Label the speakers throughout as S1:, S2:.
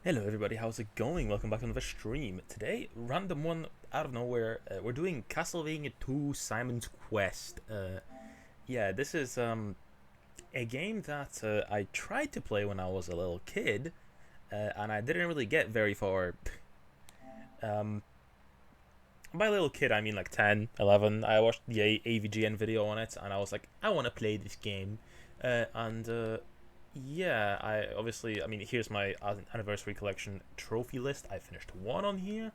S1: Hello everybody, how's it going? Welcome back to another stream. Today, random one out of nowhere, we're doing Castlevania II Simon's Quest. Yeah, this is a game that I tried to play when I was a little kid, and I didn't really get very far. um, by little kid, I mean like 10, 11. I watched the AVGN video on it, and I was like, I want to play this game. Yeah, I mean, here's my anniversary collection trophy list. I finished 1 on here.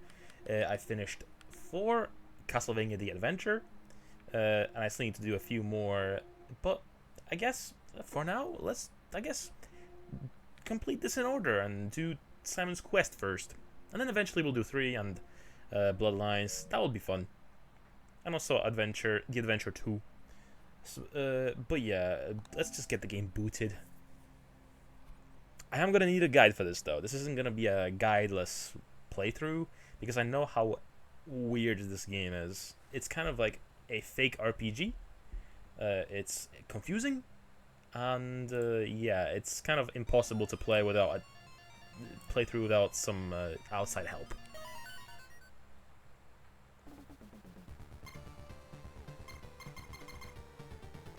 S1: I finished 4 Castlevania the Adventure. And I still need to do a few more. But I guess for now, let's complete this in order and do Simon's Quest first. And then eventually we'll do 3 and Bloodlines. That will be fun. And also the Adventure 2. So, but yeah, let's just get the game booted. I am going to need a guide for this, though. This isn't going to be a guideless playthrough, because I know how weird this game is. It's kind of like a fake RPG. It's confusing, and yeah, it's kind of impossible to play through without some outside help.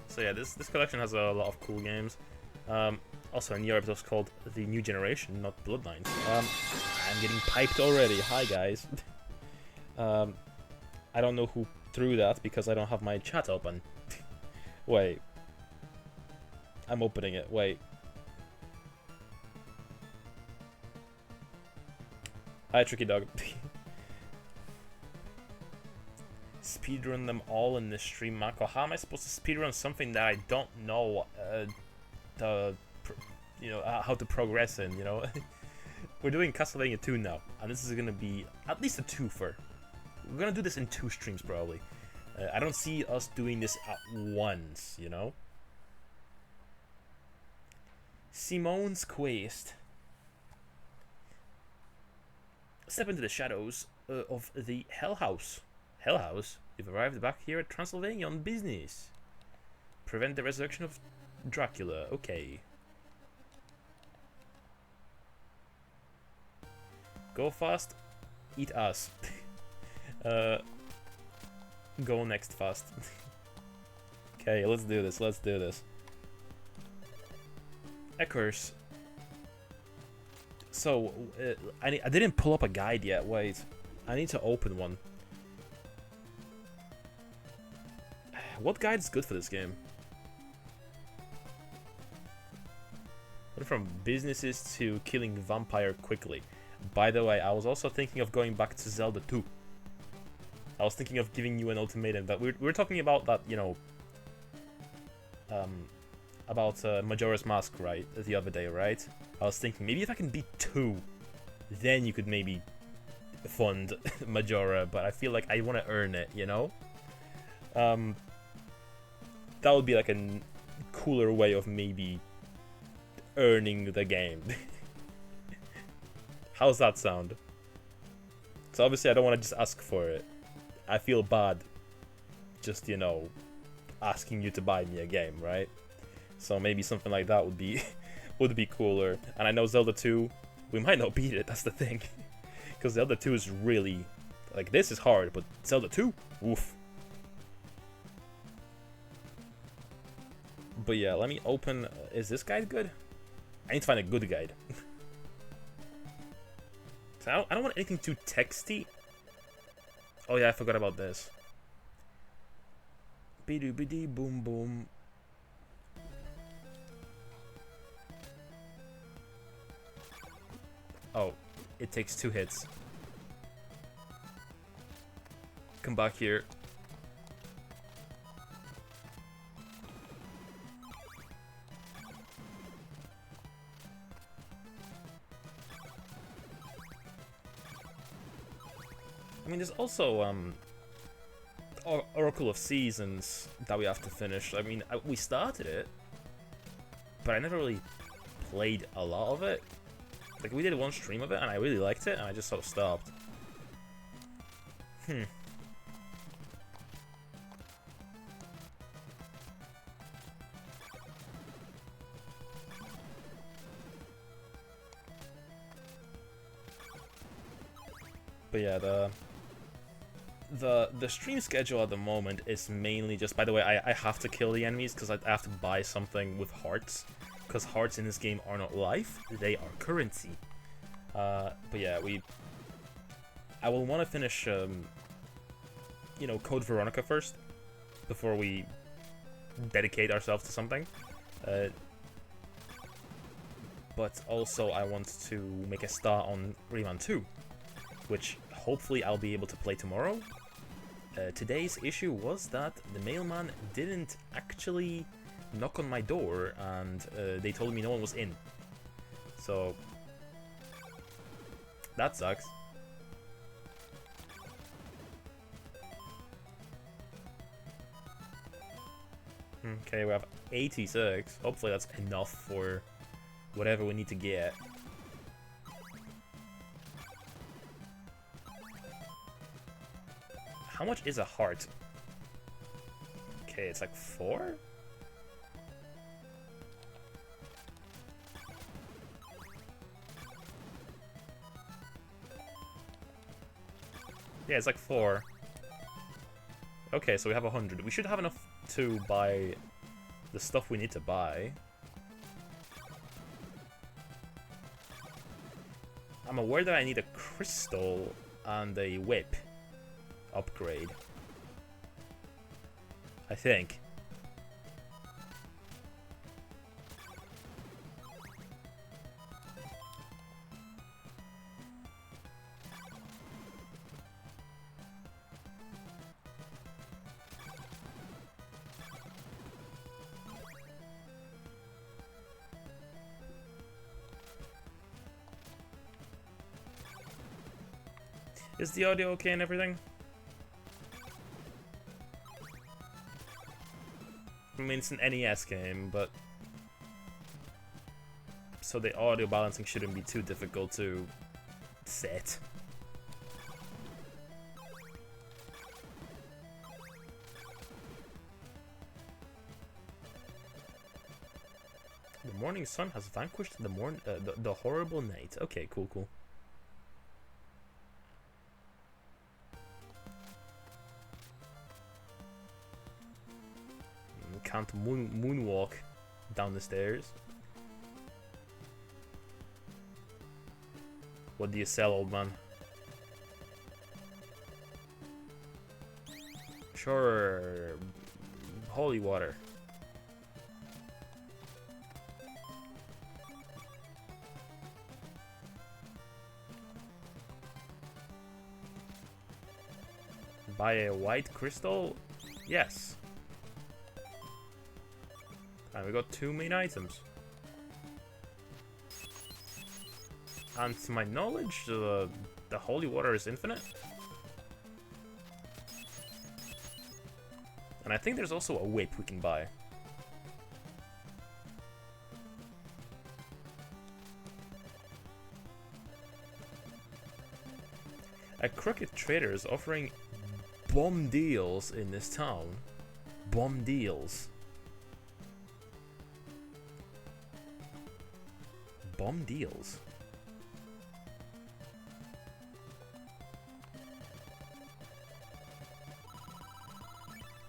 S1: So yeah, this collection has a lot of cool games. Also, in Europe, it was called The New Generation, not Bloodlines. I'm getting piped already. Hi, guys. I don't know who threw that because I don't have my chat open. Wait. I'm opening it. Wait. Hi, Tricky Dog. Speedrun them all in this stream, Mako. How am I supposed to speedrun something that I don't know how to progress in, you know? We're doing Castlevania 2 now, and this is gonna be at least a twofer. We're gonna do this in 2 streams, probably. I don't see us doing this at once, you know? Simon's Quest. Step into the shadows of the Hell House. Hell House? You've arrived back here at Transylvania on business. Prevent the resurrection of Dracula. Okay. Go fast, eat ass. Go next fast. Okay, let's do this. Let's do this. Echoes. So, I didn't pull up a guide yet. Wait, I need to open one. What guide is good for this game? Went from businesses to killing vampire quickly. By the way, I was also thinking of going back to Zelda 2. I was thinking of giving you an ultimatum, but we were talking about that, you know, about Majora's Mask, right, the other day, right? I was thinking, maybe if I can beat 2, then you could maybe fund Majora, but I feel like I want to earn it, you know? That would be like a cooler way of maybe earning the game. How's that sound? So obviously I don't want to just ask for it. I feel bad just, you know, asking you to buy me a game, right? So maybe something like that would be would be cooler. And I know Zelda 2, we might not beat it, that's the thing. Because Zelda 2 is really, like, this is hard, but Zelda 2, oof. But yeah, let me open, is this guide good? I need to find a good guide. So I don't want anything too texty. Oh yeah, I forgot about this. Bidoo boom boom. Oh, it takes 2 hits. Come back here. I mean, there's also Oracle of Seasons that we have to finish. I mean, we started it, but I never really played a lot of it. Like, we did 1 stream of it, and I really liked it, and I just sort of stopped. But yeah, the stream schedule at the moment is mainly just, by the way, I have to kill the enemies because I have to buy something with hearts, because hearts in this game are not life, they are currency. But yeah, I will want to finish, you know, Code Veronica first, before we dedicate ourselves to something. But also I want to make a start on Rayman 2, which hopefully I'll be able to play tomorrow. Today's issue was that the mailman didn't actually knock on my door, and they told me no one was in. So that sucks. Okay, we have 86. Hopefully that's enough for whatever we need to get. How much is a heart? Okay, it's like 4? Yeah, it's like 4. Okay, so we have 100. We should have enough to buy the stuff we need to buy. I'm aware that I need a crystal and a whip upgrade, I think. Is the audio okay and everything? I mean, it's an NES game, but so the audio balancing shouldn't be too difficult to set. The morning sun has vanquished the horrible night. Okay, cool, cool. Can't moonwalk down the stairs. What do you sell, old man? Sure, holy water. Buy a white crystal? Yes. And we got 2 main items. And to my knowledge, the holy water is infinite. And I think there's also a whip we can buy. A crooked trader is offering bomb deals in this town. Bomb deals. Bomb deals.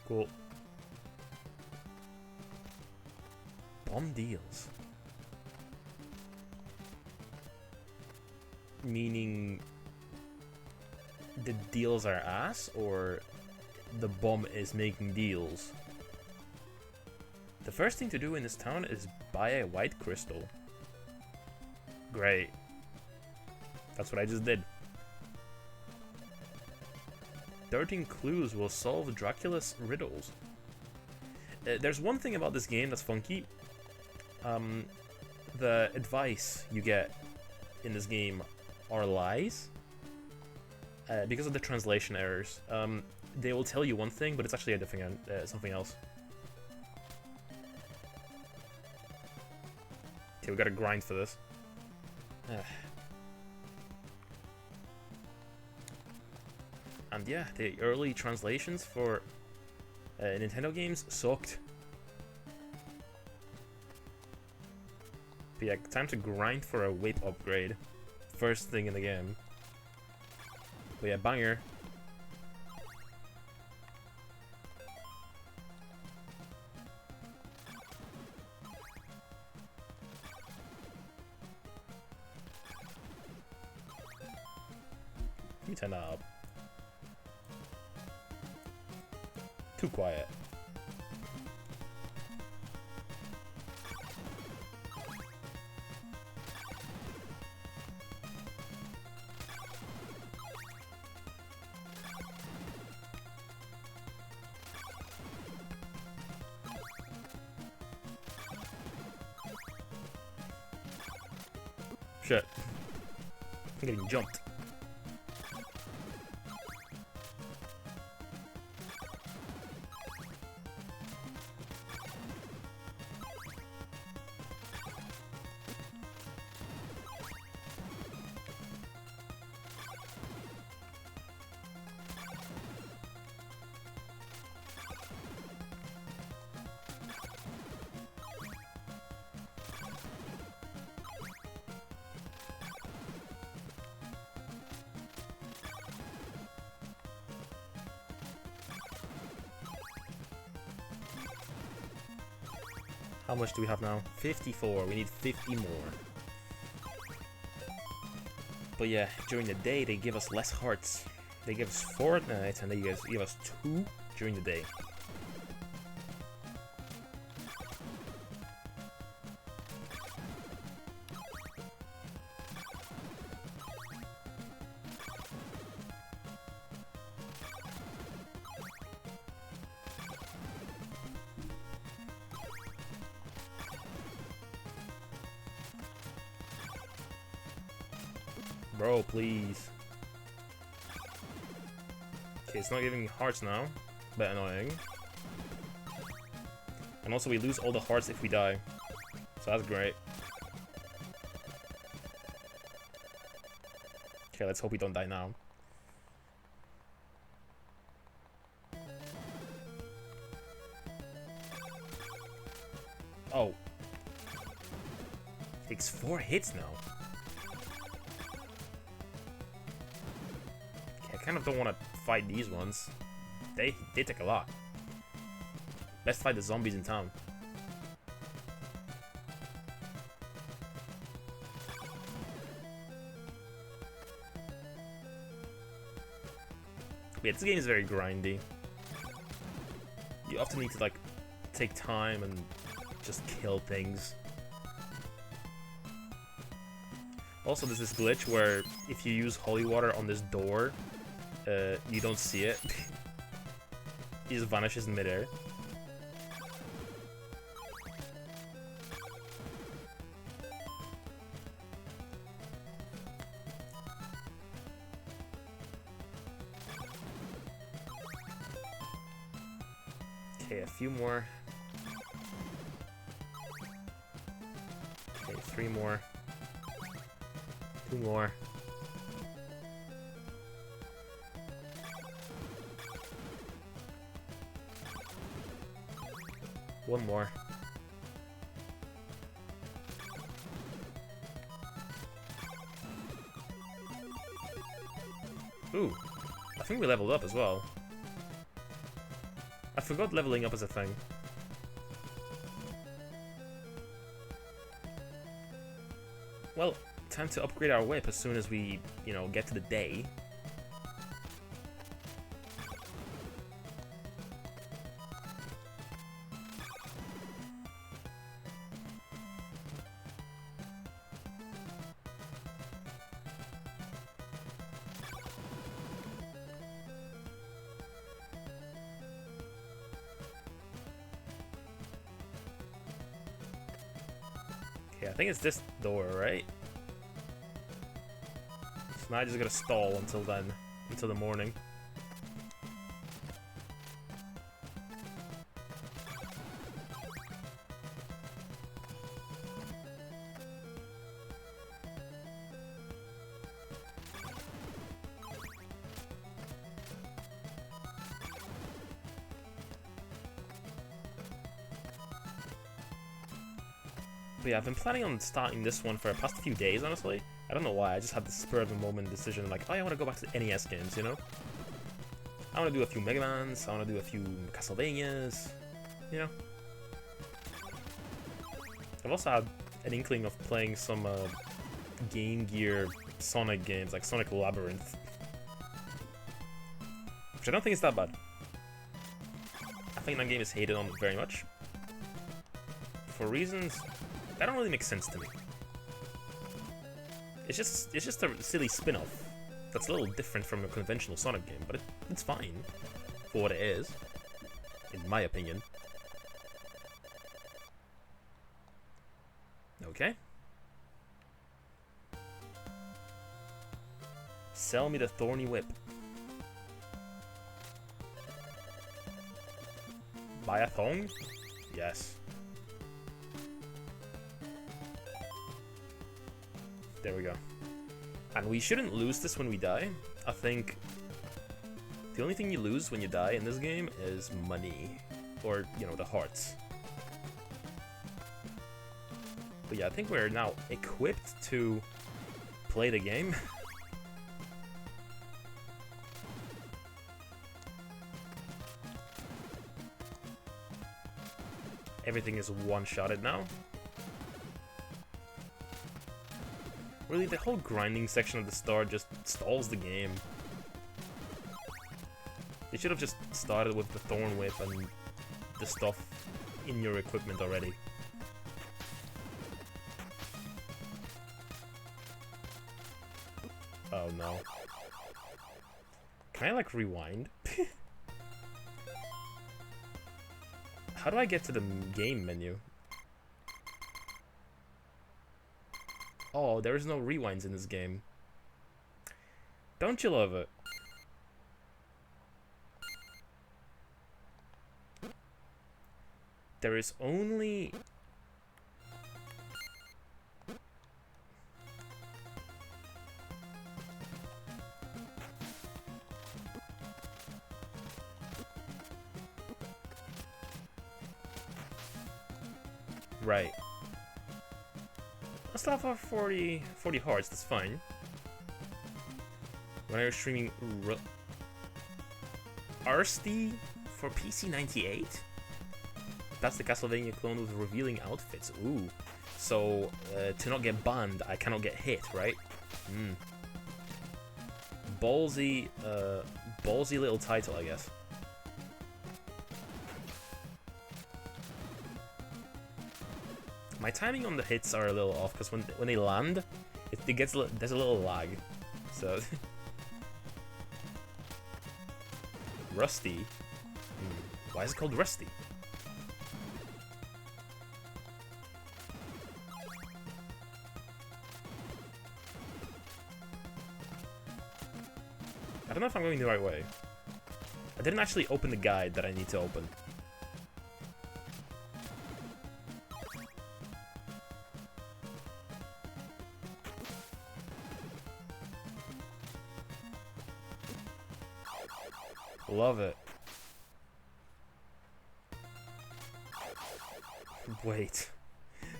S1: Cool. Bomb deals. Meaning the deals are ass, or the bomb is making deals? The first thing to do in this town is buy a white crystal. Great. That's what I just did. 13 clues will solve Dracula's riddles. There's one thing about this game that's funky. The advice you get in this game are lies. Because of the translation errors. They will tell you one thing, but it's actually a different something else. Okay, we gotta grind for this. And yeah, the early translations for Nintendo games sucked. But yeah, time to grind for a whip upgrade. First thing in the game. But yeah, banger. You turn that up. Too quiet. Shit. I'm getting jumped. How much do we have now? 54. We need 50 more. But yeah, during the day they give us less hearts. They give us 4 at night and they give us 2 during the day. Bro, please. Okay, it's not giving me hearts now. Bit annoying. And also we lose all the hearts if we die. So that's great. Okay, let's hope we don't die now. Oh. Takes 4 hits now. I kind of don't want to fight these ones. They take a lot. Let's fight the zombies in town. Yeah, this game is very grindy. You often need to like take time and just kill things. Also, there's this glitch where if you use holy water on this door, you don't see it. He just vanishes in midair. Okay, a few more. Okay, 3 more. 2 more. One more. Ooh, I think we leveled up as well. I forgot leveling up as a thing. Well, time to upgrade our whip as soon as we, you know, get to the day. Okay, I think it's this door, right? So now I just gotta stall until then, until the morning. But yeah, I've been planning on starting this one for the past few days, honestly. I don't know why, I just had the spur of the moment decision like, oh, I want to go back to the NES games, you know? I want to do a few Mega Mans, I want to do a few Castlevanias, you know? I've also had an inkling of playing some Game Gear Sonic games, like Sonic Labyrinth. Which I don't think is that bad. I think that game is hated on very much. For reasons that don't really make sense to me. It's just a silly spin-off that's a little different from a conventional Sonic game, but it's fine for what it is, in my opinion. Okay. Sell me the thorny whip. Buy a thong? Yes. There we go. And we shouldn't lose this when we die. I think the only thing you lose when you die in this game is money. Or, you know, the hearts. But yeah, I think we're now equipped to play the game. Everything is one-shotted now. Really, the whole grinding section at the start just stalls the game. They should have just started with the Thorn Whip and the stuff in your equipment already. Oh no. Can I like rewind? How do I get to the game menu? Oh, there is no rewinds in this game. Don't you love it? There is only... Right. Let's have our 40 hearts, that's fine. When I was streaming Arsty for PC 98? That's the Castlevania clone with revealing outfits. Ooh. So, to not get banned, I cannot get hit, right? Hmm. Ballsy little title, I guess. My timing on the hits are a little off because when they land, it gets there's a little lag. So Rusty. Why is it called Rusty? I don't know if I'm going the right way. I didn't actually open the guide that I need to open. Love it. Wait.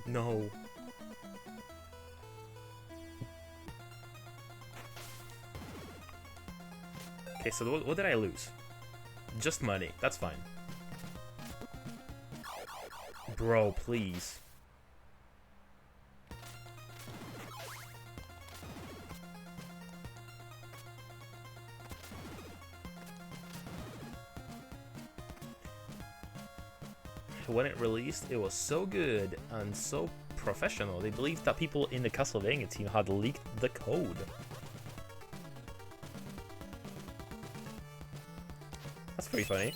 S1: No. Okay, so what did I lose? Just money. That's fine. Bro, please. When it released, it was so good and so professional. They believed that people in the Castlevania team had leaked the code. That's pretty funny.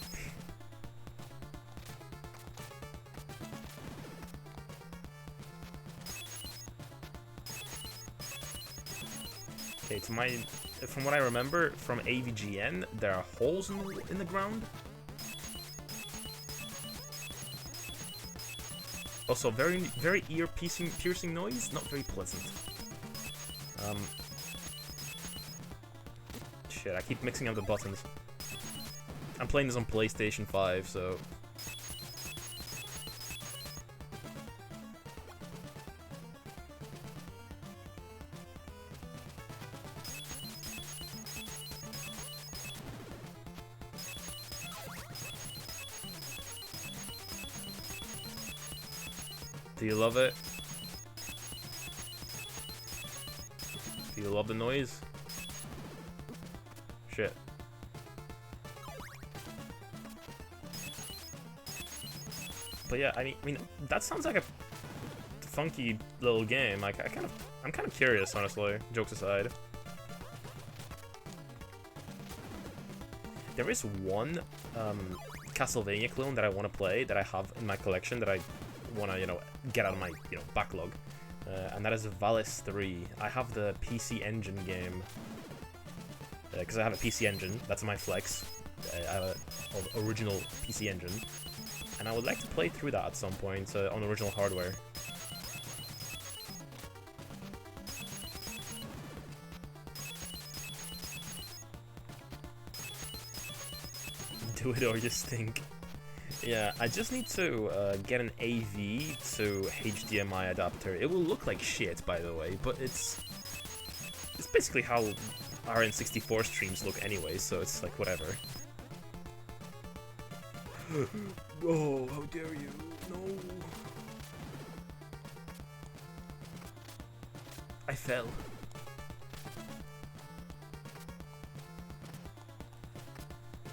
S1: Okay, from what I remember from AVGN, there are holes in the ground. Also, very ear-piercing noise, not very pleasant. Shit, I keep mixing up the buttons. I'm playing this on PlayStation 5, so... Do you love it? Do you love the noise? Shit. But yeah, I mean, that sounds like a funky little game. Like, I'm kind of curious, honestly. Jokes aside. There is one Castlevania clone that I want to play, that I have in my collection, that I want to, you know, get out of my, you know, backlog. And that is Valis 3. I have the PC Engine game. Because I have a PC Engine. That's my flex. I have an original PC Engine. And I would like to play through that at some point on original hardware. Do it or you stink. Yeah, I just need to get an AV to HDMI adapter. It will look like shit, by the way, but it's basically how RN64 streams look anyway, so it's like whatever. Oh, how dare you? No. I fell.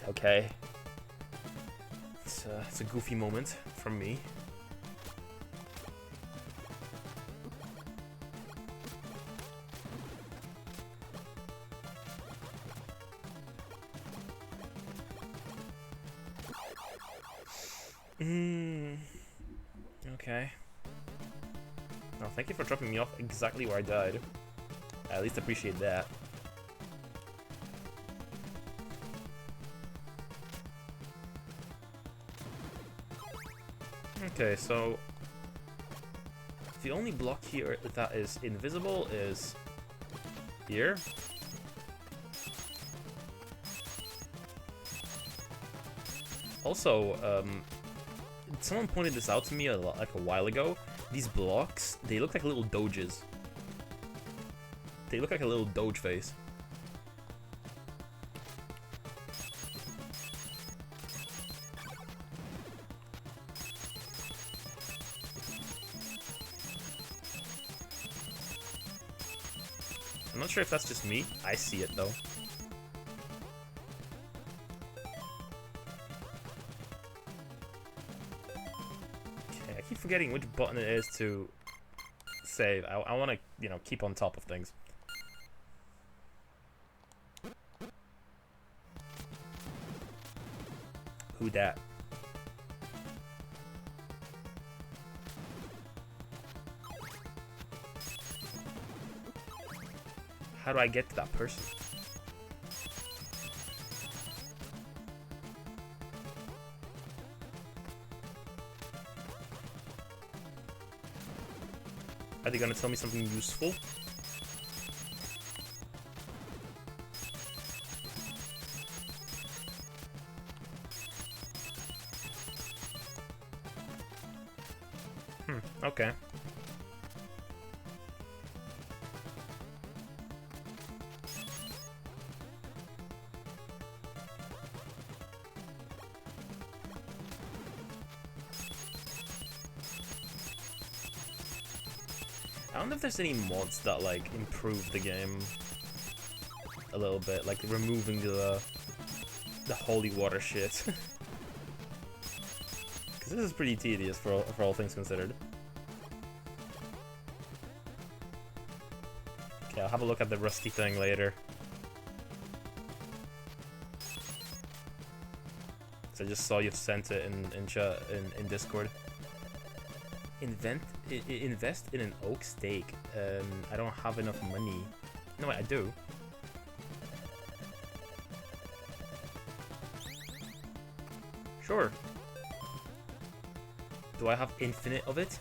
S1: Okay. It's a goofy moment from me. Okay. Well, thank you for dropping me off exactly where I died. I at least appreciate that. Okay, so the only block here that is invisible is here. Also, someone pointed this out to me like a while ago. These blocks, they look like little doges. They look like a little doge face. I'm not sure if that's just me. I see it though. Okay, I keep forgetting which button it is to save. I want to, you know, keep on top of things. Who dat? How do I get to that person? Are they gonna tell me something useful? Okay. I don't know if there's any mods that like improve the game a little bit, like removing the holy water shit. Because this is pretty tedious for all things considered. Okay, I'll have a look at the rusty thing later. So I just saw you've sent it in Discord. Invest in an oak stake. I don't have enough money. No, wait, I do. Sure. Do I have infinite of it?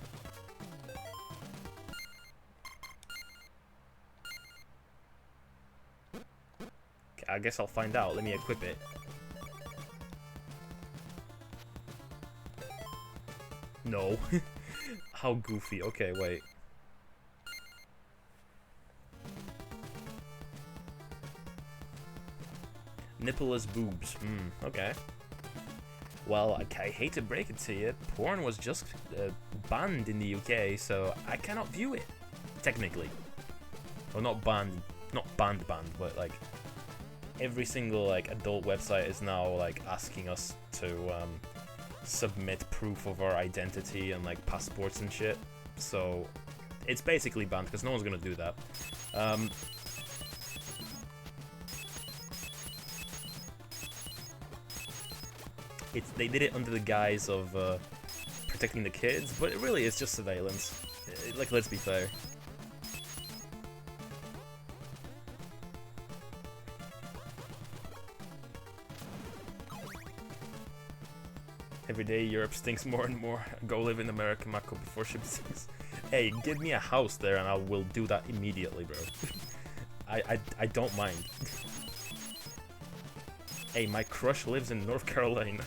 S1: Okay, I guess I'll find out. Let me equip it. No. How goofy. Okay, wait. Nippleless boobs. Okay. Well, I hate to break it to you, porn was just banned in the UK, so I cannot view it, technically. Well, not banned, banned, but like every single like adult website is now like asking us to submit proof of our identity and like passports and shit. So it's basically banned because no one's gonna do that. They did it under the guise of protecting the kids, but it really is just surveillance. Like, let's be fair. Every day Europe stinks more and more. Go live in America, Mako, before ship sinks. Hey, give me a house there and I will do that immediately, bro. I don't mind. Hey, my crush lives in North Carolina.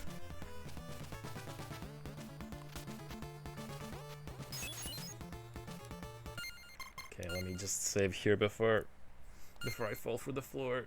S1: Okay, let me just save here before I fall through the floor.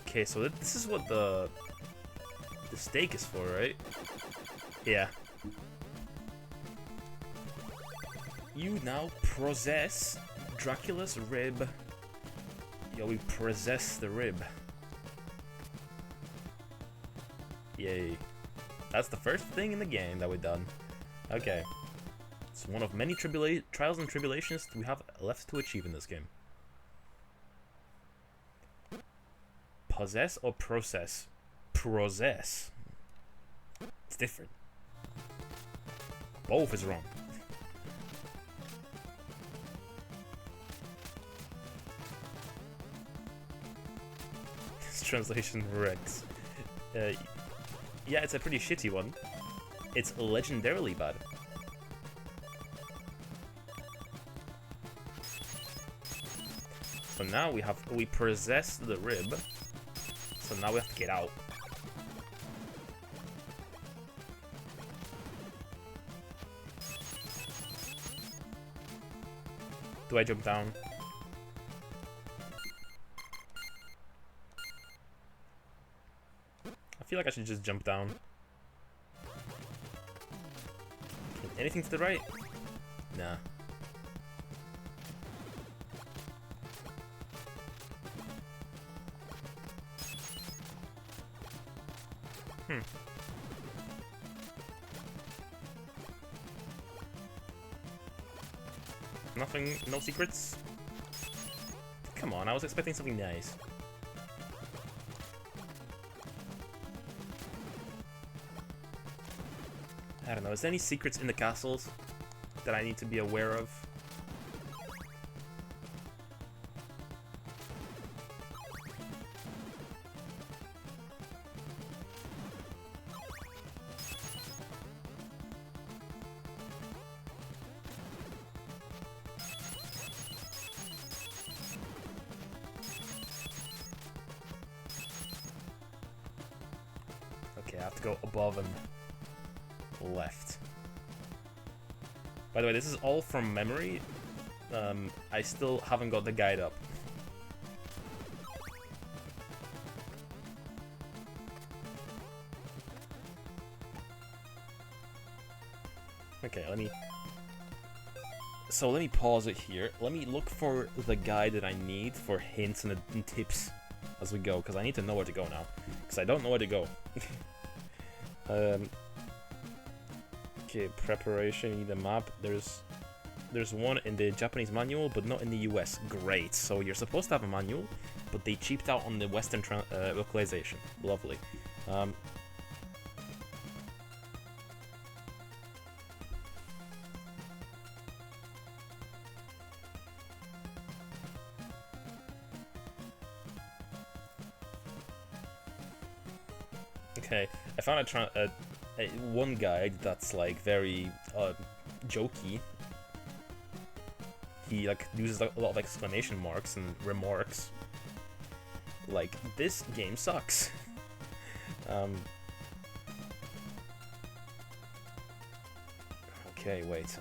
S1: Okay, so this is what the steak is for, right? Yeah. You now possess Dracula's rib. Yo, we possess the rib. Yay. That's the first thing in the game that we've done. Okay. It's one of many trials and tribulations we have left to achieve in this game. Possess or process? Process. It's different. Both is wrong. This translation wrecks. Yeah, it's a pretty shitty one. It's legendarily bad. So now we possess the rib. So now we have to get out. Do I jump down? I feel like I should just jump down. Anything to the right? Nah. Nothing, no secrets? Come on, I was expecting something nice. I don't know, is there any secrets in the castles that I need to be aware of? Okay, I have to go above and left. By the way, this is all from memory. I still haven't got the guide up. Okay, let me pause it here. Let me look for the guide that I need for hints and tips as we go, because I need to know where to go now, because I don't know where to go. Okay, preparation, you need a map. There's one in the Japanese manual, but not in the US. Great. So you're supposed to have a manual, but they cheaped out on the Western localization. Lovely. Okay, I found one guide that's like very jokey. He like uses a lot of exclamation marks and remarks. Like, this game sucks. Okay, wait.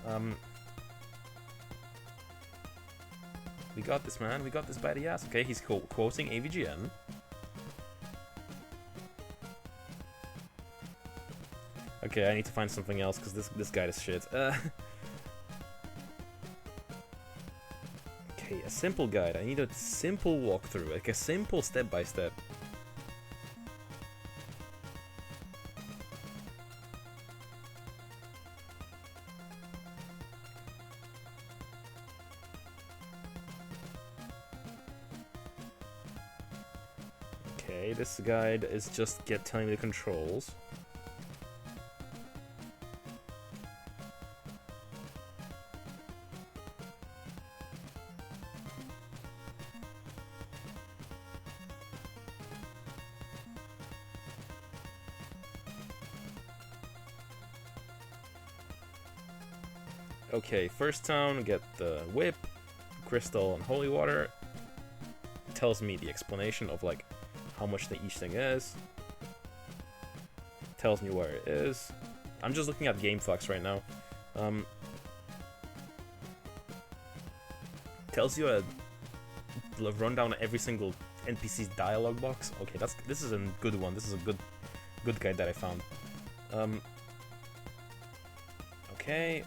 S1: We got this, man. We got this by the ass. Okay, he's quoting AVGN. Okay, I need to find something else because this guy is shit. Okay, a simple guide. I need a simple walkthrough, like a simple step-by-step. Okay, this guide is just telling me the controls. Okay, first town, get the whip, crystal, and holy water. Tells me the explanation of like how much each thing is. Tells me where it is. I'm just looking at GameFAQs right now. Tells you a rundown of every single NPC's dialogue box. Okay, this is a good one. This is a good guide that I found. Okay.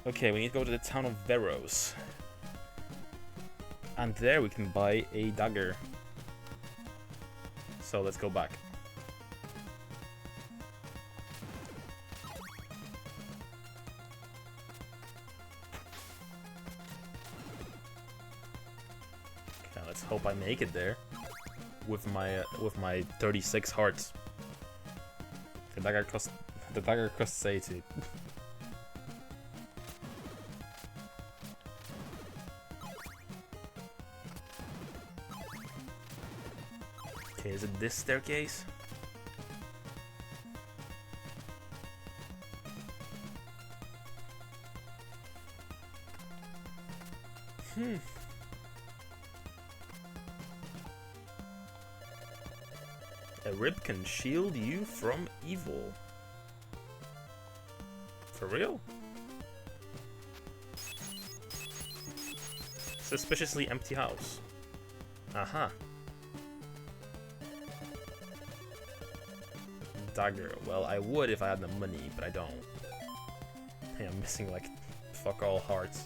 S1: Okay, we need to go to the town of Veros. And there we can buy a dagger. So let's go back. Okay, let's hope I make it there with my 36 hearts. The dagger costs 80. Okay, is it this staircase? A rib can shield you from evil. For real? Suspiciously empty house. Aha. Dagger. Well, I would if I had the money, but I don't. Hey, I'm missing like fuck all hearts.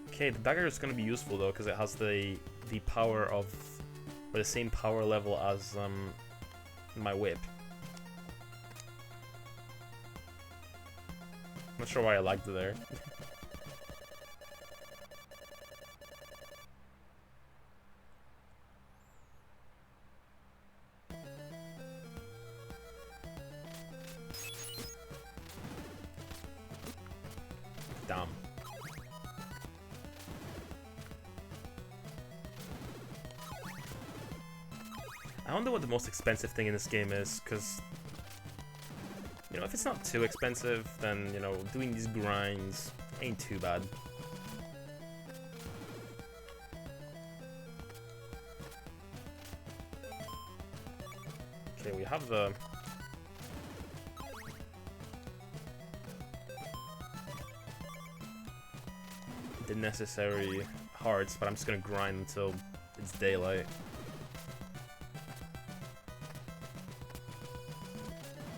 S1: Okay, the dagger is gonna be useful though, because it has the power of, or the same power level as my whip. Not sure why I liked it there. Damn. I wonder what the most expensive thing in this game is, because you know, if it's not too expensive, then, you know, doing these grinds ain't too bad. Okay, we have the necessary hearts, but I'm just gonna grind until it's daylight.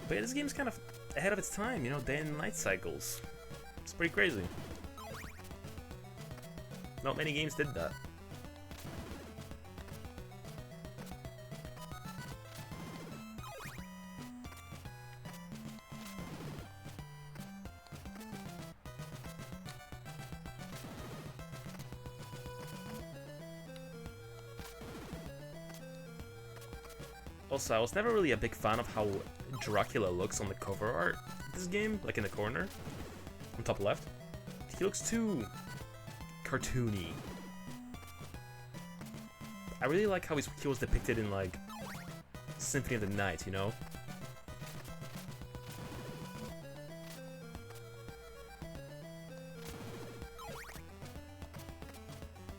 S1: But yeah, this game's kind of ahead of its time, you know, day and night cycles. It's pretty crazy. Not many games did that. Also, I was never really a big fan of how Dracula looks on the cover art of this game, like in the corner, on top left. He looks too cartoony. I really like how he was depicted in, like, Symphony of the Night, you know?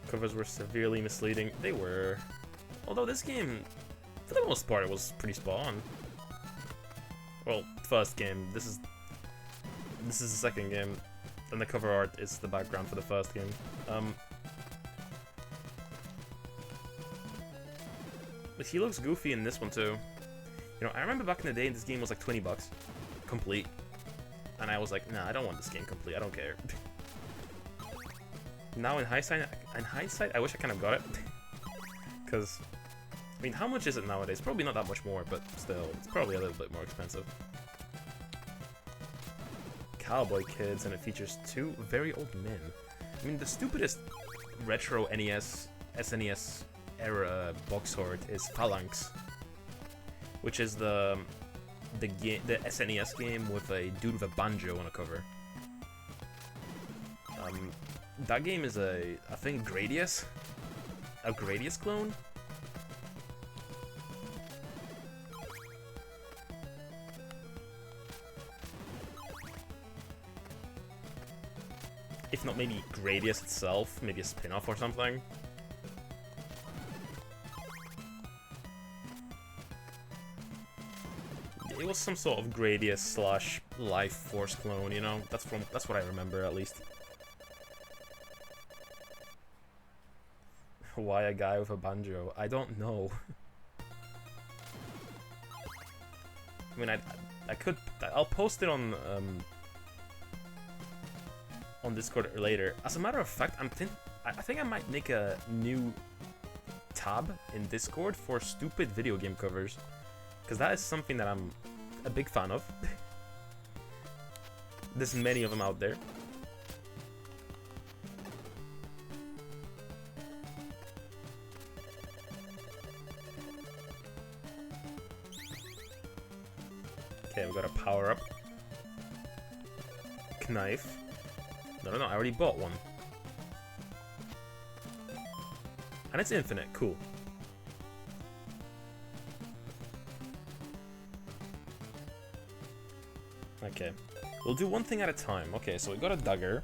S1: Covers were severely misleading. They were. Although this game, for the most part, it was pretty spot on. Well, first game. This is the second game, and the cover art is the background for the first game. But he looks goofy in this one too. You know, I remember back in the day, this game was like $20, complete, and I was like, nah, I don't want this game complete. I don't care. Now in hindsight, I wish I kind of got it, because. I mean, how much is it nowadays? Probably not that much more, but still, it's probably a little bit more expensive. Cowboy Kids, and it features 2 very old men. I mean, the stupidest retro NES, SNES era box art is Phalanx, which is the SNES game with a dude with a banjo on a cover. That game is I think Gradius? A Gradius clone? If not maybe Gradius itself, maybe a spin-off or something. It was some sort of Gradius slash Life Force clone, you know? That's what I remember at least. Why a guy with a banjo? I don't know. I mean, I'll post it on Discord later. As a matter of fact, I think I might make a new tab in Discord for stupid video game covers, because that is something that I'm a big fan of. There's many of them out there. Okay, we got a power up. Knife. No, I already bought one. And it's infinite, cool. Okay, we'll do one thing at a time. Okay, so we got a dagger.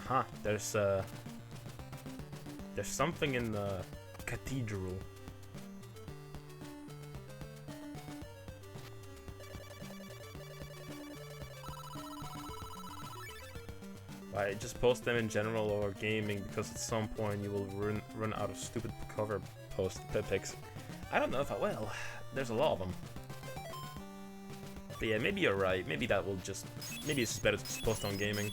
S1: Aha, there's something in the cathedral. I just post them in general or gaming, because at some point you will run out of stupid cover pics. I don't know if I will. There's a lot of them. But yeah, maybe you're right. Maybe that will just... Maybe it's just better to just post on gaming.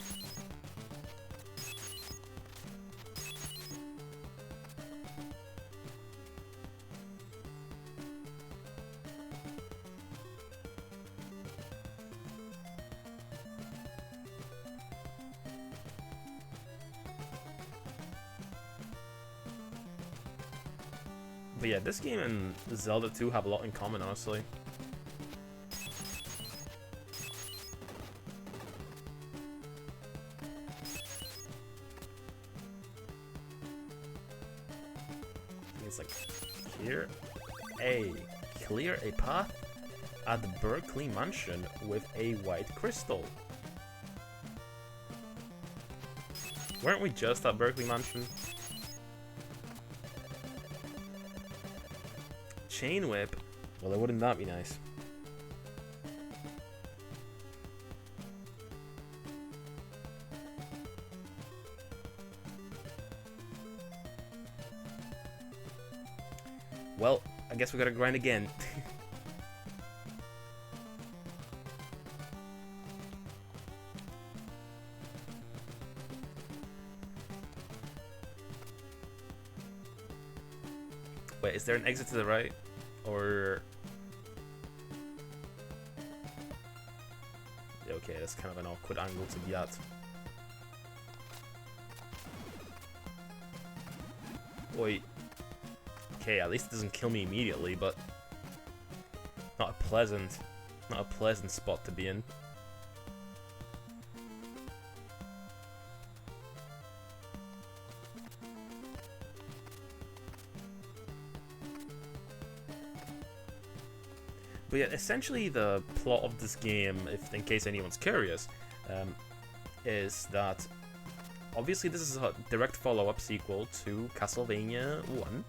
S1: But yeah, this game and Zelda 2 have a lot in common, honestly. It's like, here, clear a path at the Berkeley Mansion with a white crystal. Weren't we just at Berkeley Mansion? Chain whip. Well, wouldn't that be nice? Well, I guess we gotta grind again. Wait, is there an exit to the right? Or... yeah, okay, that's kind of an awkward angle to be at. Wait. Okay, at least it doesn't kill me immediately, but... not a pleasant spot to be in. But yeah, essentially the plot of this game, if in case anyone's curious, is that obviously this is a direct follow-up sequel to Castlevania 1,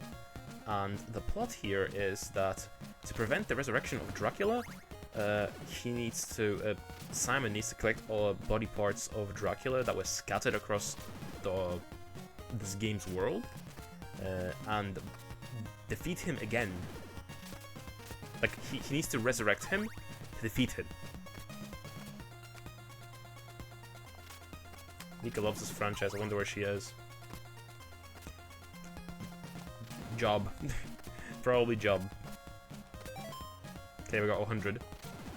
S1: and the plot here is that to prevent the resurrection of Dracula, Simon needs to collect all body parts of Dracula that were scattered across this game's world, and defeat him again. Like, he needs to resurrect him to defeat him. Nika loves this franchise. I wonder where she is. Job. Probably job. Okay, we got 100.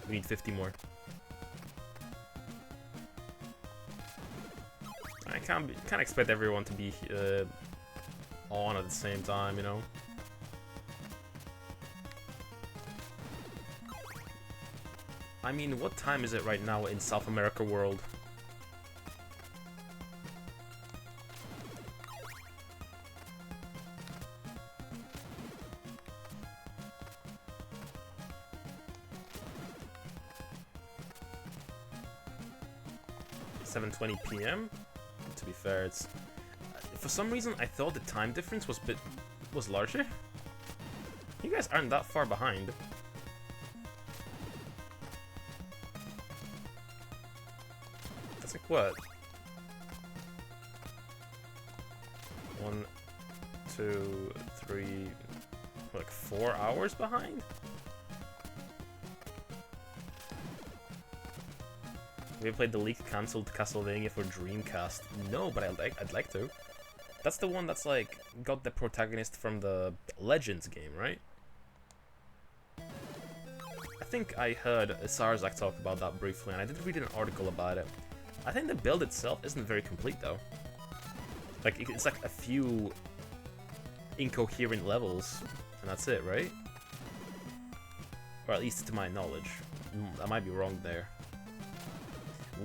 S1: We need 50 more. I can't expect everyone to be on at the same time, you know? I mean, what time is it right now in South America world? (7:20 p.m.) To be fair, it's for some reason I thought the time difference was larger. You guys aren't that far behind. That's like what? 1, 2, 3, like 4 hours behind? Have you played the leaked cancelled Castlevania for Dreamcast? No, but I'd like to. That's the one that's like got the protagonist from the Legends game, right? I think I heard Sarzak talk about that briefly, and I did read an article about it. I think the build itself isn't very complete though. Like it's like a few incoherent levels, and that's it, right? Or at least to my knowledge. I might be wrong there.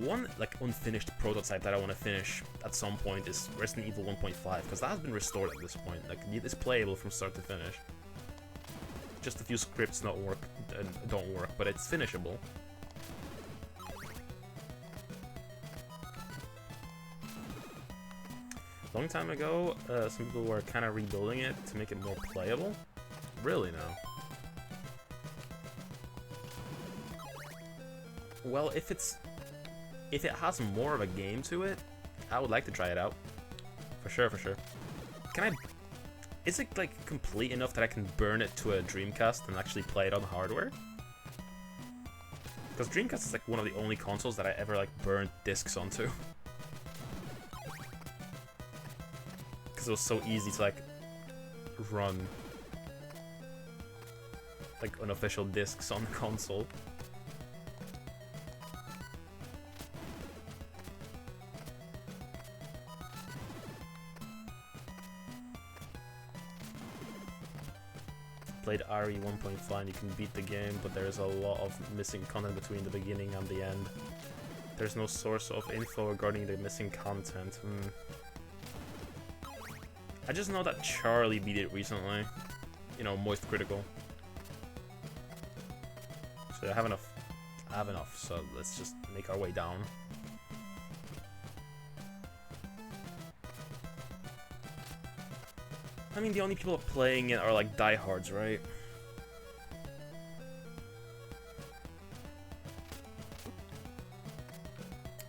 S1: One like unfinished prototype that I want to finish at some point is Resident Evil 1.5, because that has been restored at this point. Like it's playable from start to finish. Just a few scripts don't work, but it's finishable. Long time ago, some people were kind of rebuilding it to make it more playable. Really now? Well, if it has more of a game to it, I would like to try it out. For sure, for sure. Is it like complete enough that I can burn it to a Dreamcast and actually play it on hardware? Because Dreamcast is like one of the only consoles that I ever like burned discs onto. Because it was so easy to like run like unofficial discs on the console. Played RE 1.5 and you can beat the game, but there's a lot of missing content between the beginning and the end. There's no source of info regarding the missing content. I just know that Charlie beat it recently. You know, Moist Critical. So I have enough. So let's just make our way down. I mean, the only people playing it are like diehards, right?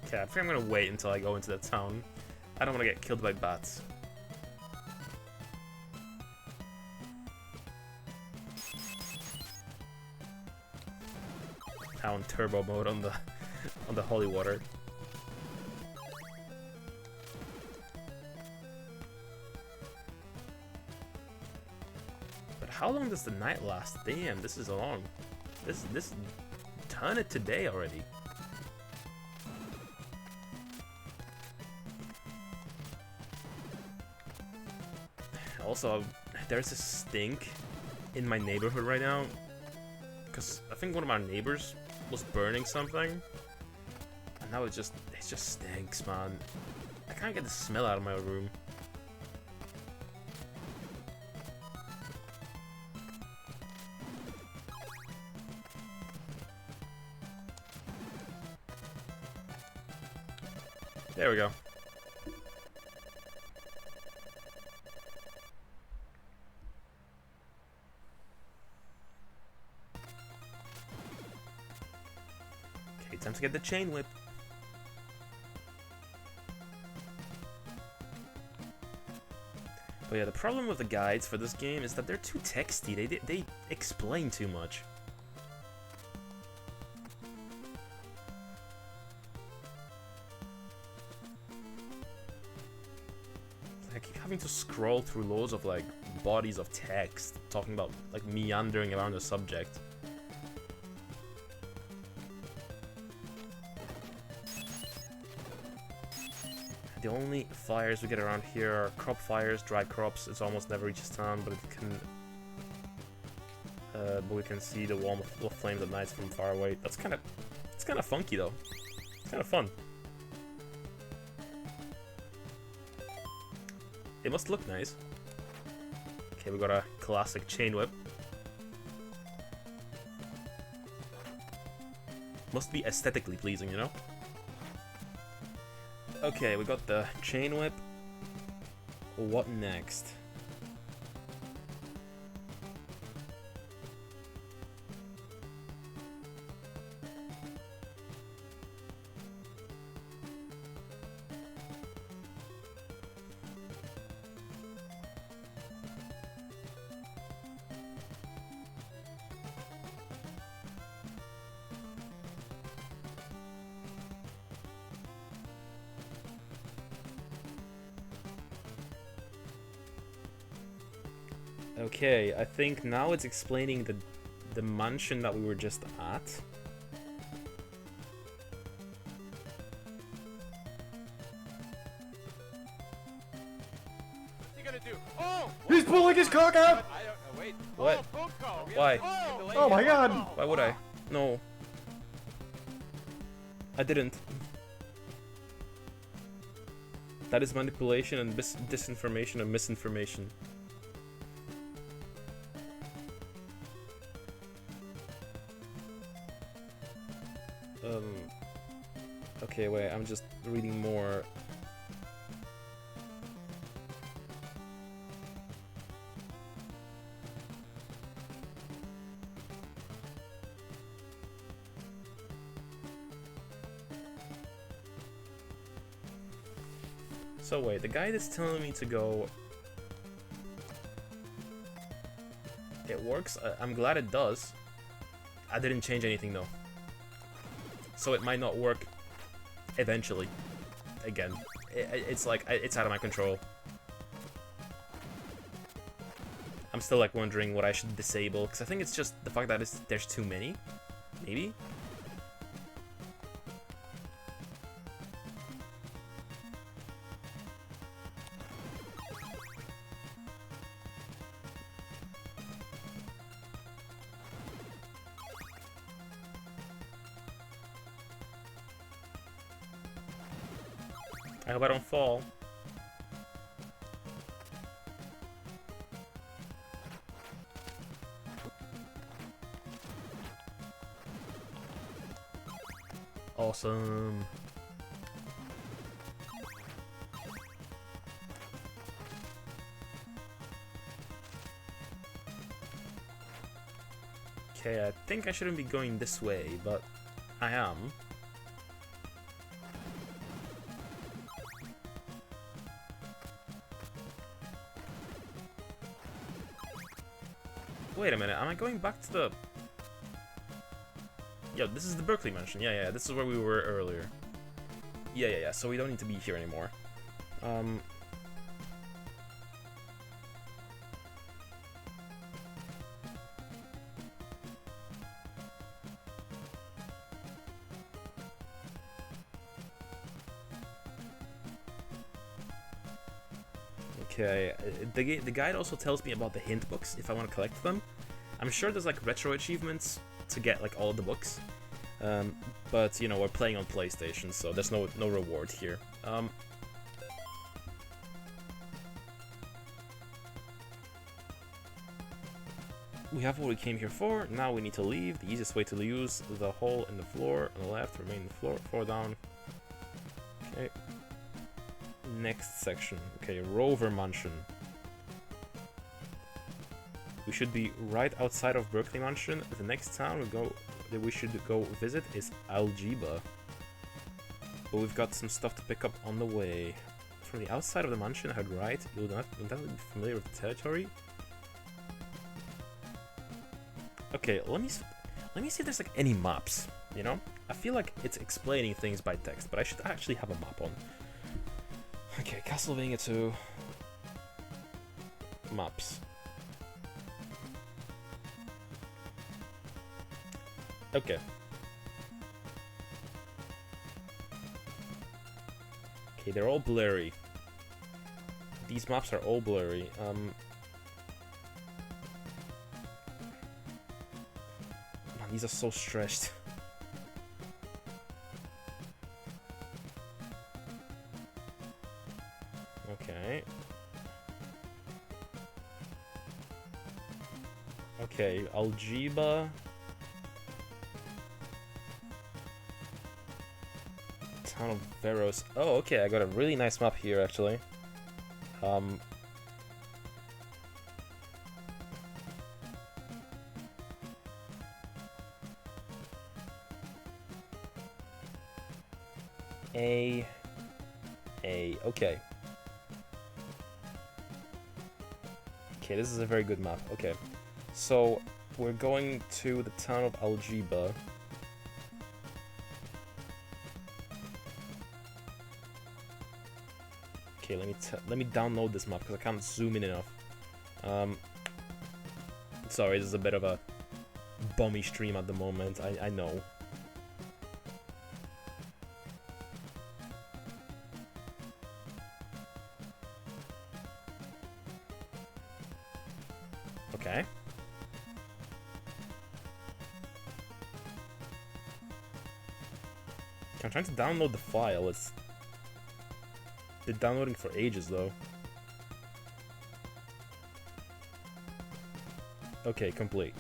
S1: Okay, I think I'm gonna wait until I go into the town. I don't want to get killed by bats. down turbo mode on the on the holy water. But how long does the night last? Damn, this is long. This done it today already. Also, there's a stink in my neighborhood right now, because I think one of our neighbors was burning something, and now it just stinks, man. I can't get the smell out of my room. There we go. Okay, time to get the chain whip. But yeah, the problem with the guides for this game is that they're too texty. They explain too much. I keep having to scroll through loads of like bodies of text talking about like meandering around the subject. The only fires we get around here are crop fires, dry crops. It almost never reaches town, but it can. But we can see the wall of flames at night from far away. It's kind of funky though. It's kind of fun. It must look nice. Okay, we got a classic chain whip. Must be aesthetically pleasing, you know? Okay, we got the chain whip. What next? Okay, I think now it's explaining the mansion that we were just at.
S2: What's he gonna do? Oh!
S3: He's pulling his cock out!
S2: I don't know, wait.
S1: What?
S2: Oh, phone call.
S1: Why?
S3: Oh my god!
S1: Why would I? No. I didn't. That is manipulation and disinformation and misinformation. Okay, wait, I'm just reading more. So wait, the guide is telling me to go. It works. I'm glad it does. I didn't change anything though. So it might not work eventually. Again, it's like, it's out of my control. I'm still like wondering what I should disable, because I think it's just the fact that there's too many, maybe? I hope I don't fall. Awesome. Okay, I think I shouldn't be going this way, but I am. Wait a minute, am I going back to the... Yeah, this is the Berkeley Mansion. Yeah, this is where we were earlier. Yeah, so we don't need to be here anymore. Okay, the guide also tells me about the hint books if I want to collect them. I'm sure there's like retro achievements to get like all of the books, but you know, we're playing on PlayStation, so there's no reward here. We have what we came here for. Now we need to leave. The easiest way to use the hole in the floor on the left, remain in the floor, 4 down. Okay. Next section. Okay, Rover Mansion. We should be right outside of Berkeley Mansion. The next town we should go visit is Algebra. But we've got some stuff to pick up on the way. From the outside of the mansion, head right. You'll not be familiar with the territory. Okay, let me see if there's like any maps. You know, I feel like it's explaining things by text, but I should actually have a map on. Okay, Castlevania II maps. Okay. Okay, they're all blurry. These maps are all blurry. Man, these are so stretched. Okay. Okay, Algebra. Town of Veros. Oh, okay, I got a really nice map here, actually. Okay. Okay, this is a very good map. Okay. So, we're going to the town of Algebra. Okay, let me download this map because I can't zoom in enough. Sorry, this is a bit of a bummy stream at the moment. I know. Okay. I'm trying to download the file. It's been downloading for ages, though. Okay, complete.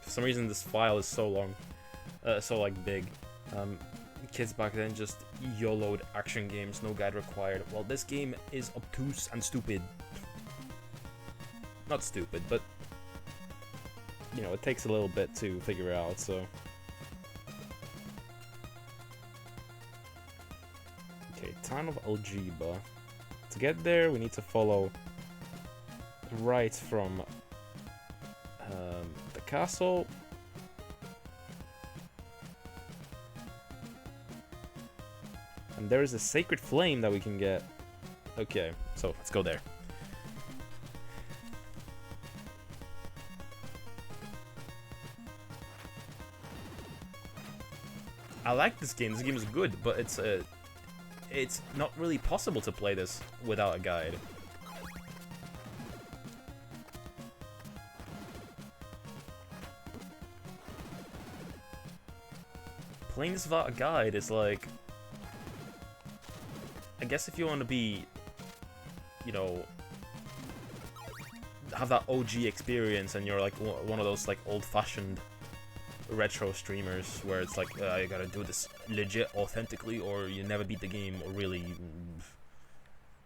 S1: For some reason, this file is so long, so like big. Kids back then just YOLO'd action games, no guide required. Well, this game is obtuse and stupid. Not stupid, but you know, it takes a little bit to figure out, so. Okay, town of Algebra. To get there, we need to follow right from the castle. And there is a sacred flame that we can get. Okay, so let's go there. I like this game. This game is good, but it's not really possible to play this without a guide. Playing this without a guide is like, I guess if you want to be, you know, have that OG experience and you're like one of those like old-fashioned retro streamers where it's like, you gotta do this legit authentically or you never beat the game, or really,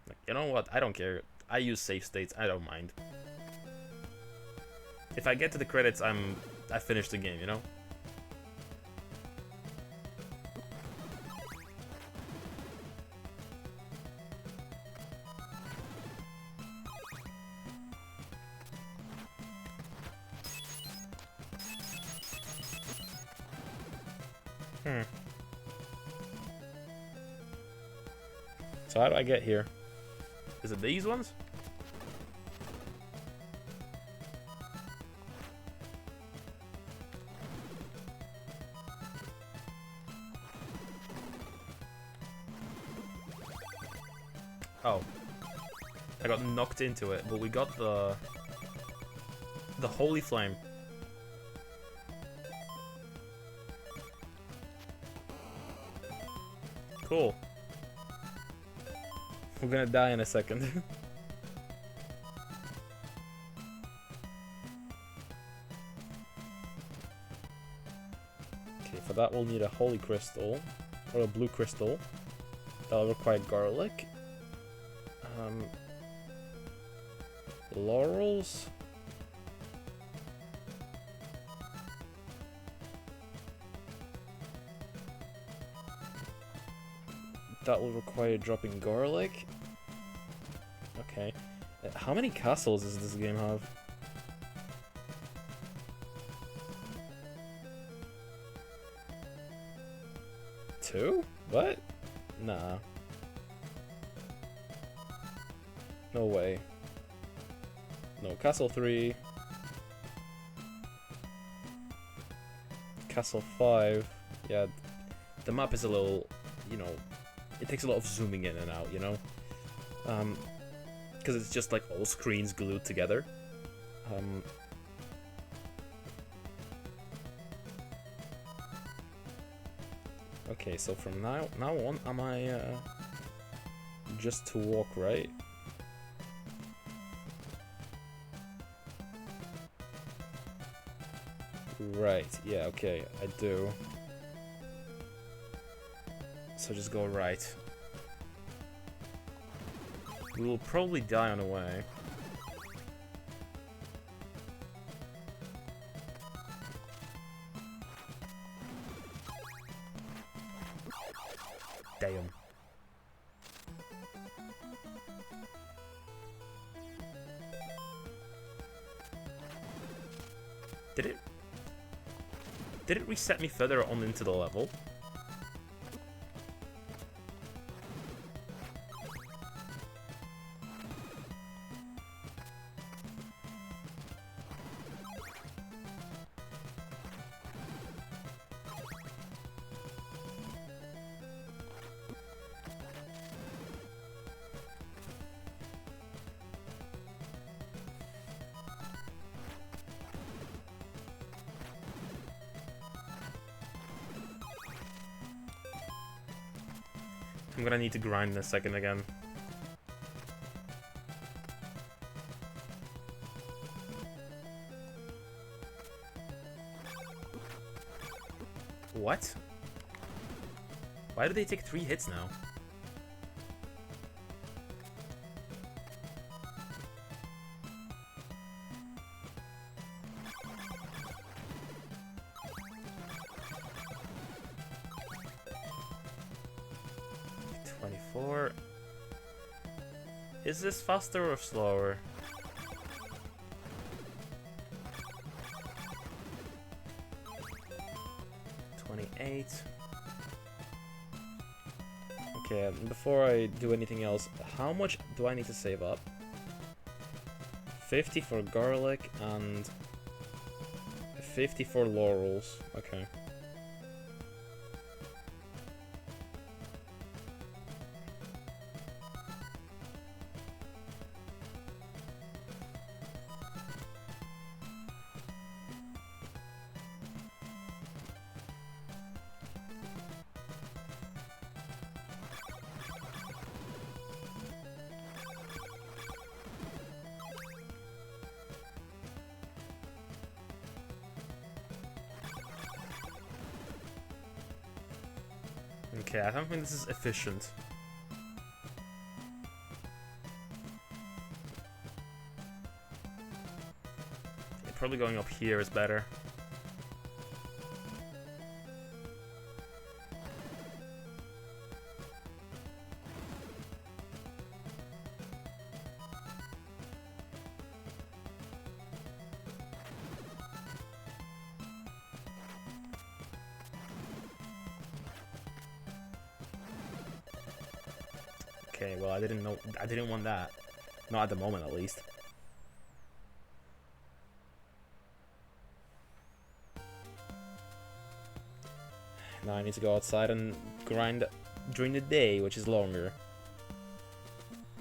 S1: like, you know what, I don't care. I use save states, I don't mind. If I get to the credits, I finished the game, you know? Hmm. So how do I get here? Is it these ones? Oh. I got knocked into it, but we got the holy flame. Cool. We're gonna die in a second. Okay, for that we'll need a holy crystal, or a blue crystal. That'll require garlic. Laurels. That will require dropping garlic. Okay. How many castles does this game have? Two? What? Nah. No way. No, Castle 3. Castle 5. Yeah, the map is a little, you know, it takes a lot of zooming in and out, you know? Because it's just like all screens glued together. Okay, so from now on, am I just to walk right? Right, yeah, okay, I do. So just go right. We will probably die on the way. Damn. Did it reset me further on into the level? I'm gonna need to grind in a second again. What? Why do they take 3 hits now? Is this faster or slower? $28. Okay, before I do anything else, how much do I need to save up? 50 for garlic and 50 for laurels. Okay. Okay, I don't think this is efficient. Yeah, probably going up here is better. Okay, well, I didn't know. I didn't want that. Not at the moment, at least. Now I need to go outside and grind during the day, which is longer.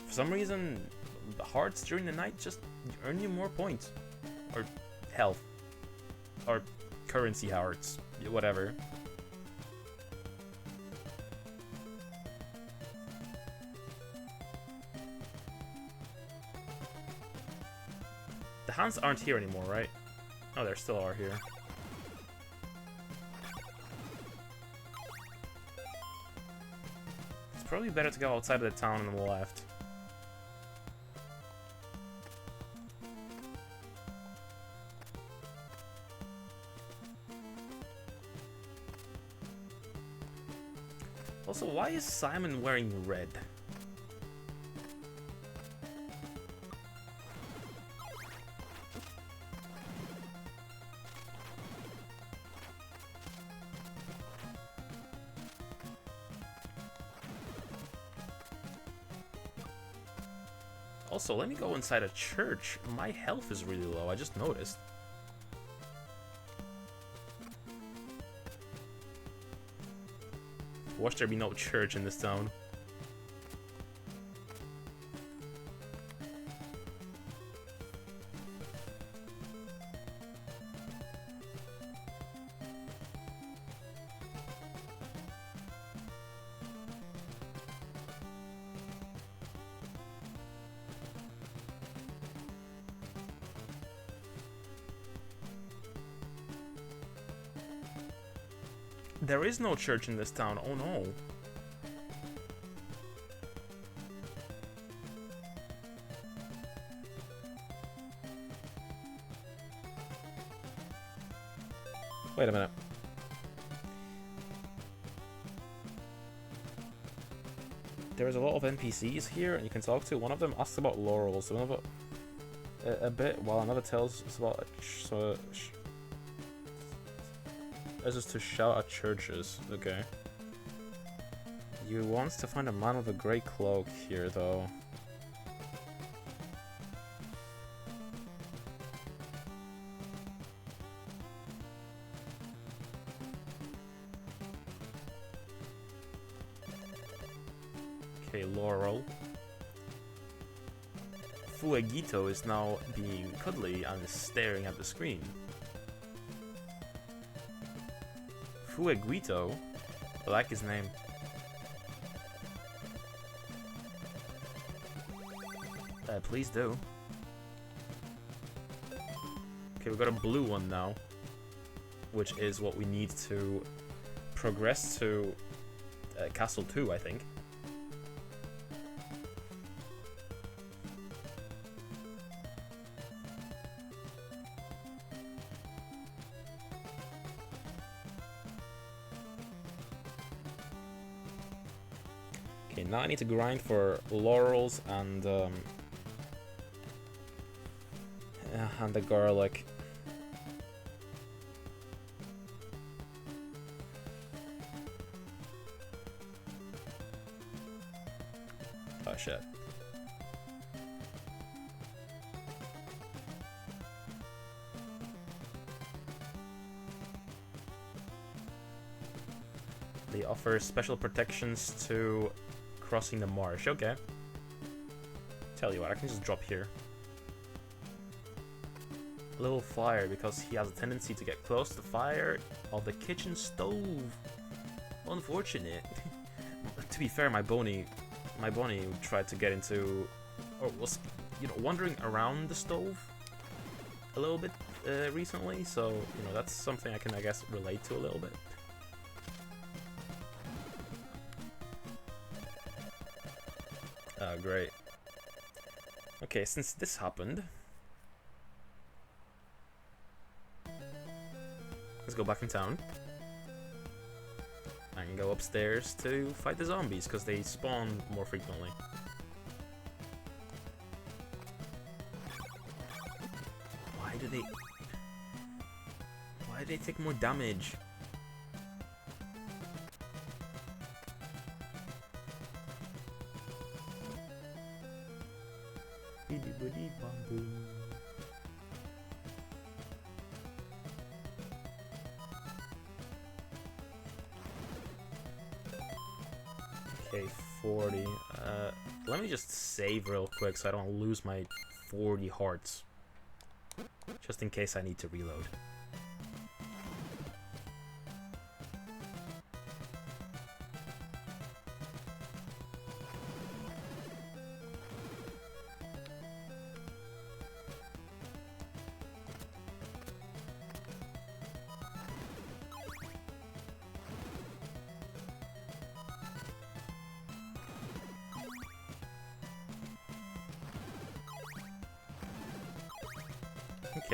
S1: For some reason, the hearts during the night just earn you more points. Or health. Or currency hearts. Whatever. The hands aren't here anymore, right? Oh, they still are here. It's probably better to go outside of the town on the left. Also, why is Simon wearing red? Also, let me go inside a church. My health is really low, I just noticed. Watch there be no church in this town. There is no church in this town, oh no. Wait a minute. There's a lot of NPCs here, and you can talk to. One of them asks about laurels, one of it, a bit, while another tells us about this is to shout at churches. Okay. You wants to find a man with a grey cloak here, though. Okay, Laurel. Fueguito is now being cuddly and is staring at the screen. Fueguito? I like his name. Please do. Okay, we've got a blue one now, which is what we need to progress to Castle 2, I think. Okay, now I need to grind for laurels and the garlic. Oh shit. They offer special protections to crossing the marsh. Okay. Tell you what, I can just drop here. Little fire, because he has a tendency to get close to the fire of the kitchen stove. Unfortunate. To be fair, my Bonnie tried to get into, or was, you know, wandering around the stove a little bit recently, so, you know, that's something I can, I guess, relate to a little bit. Oh, great. Okay, since this happened, let's go back in town and go upstairs to fight the zombies, because they spawn more frequently. Why do they take more damage? Okay, 40. Let me just save real quick so I don't lose my 40 hearts. Just in case I need to reload.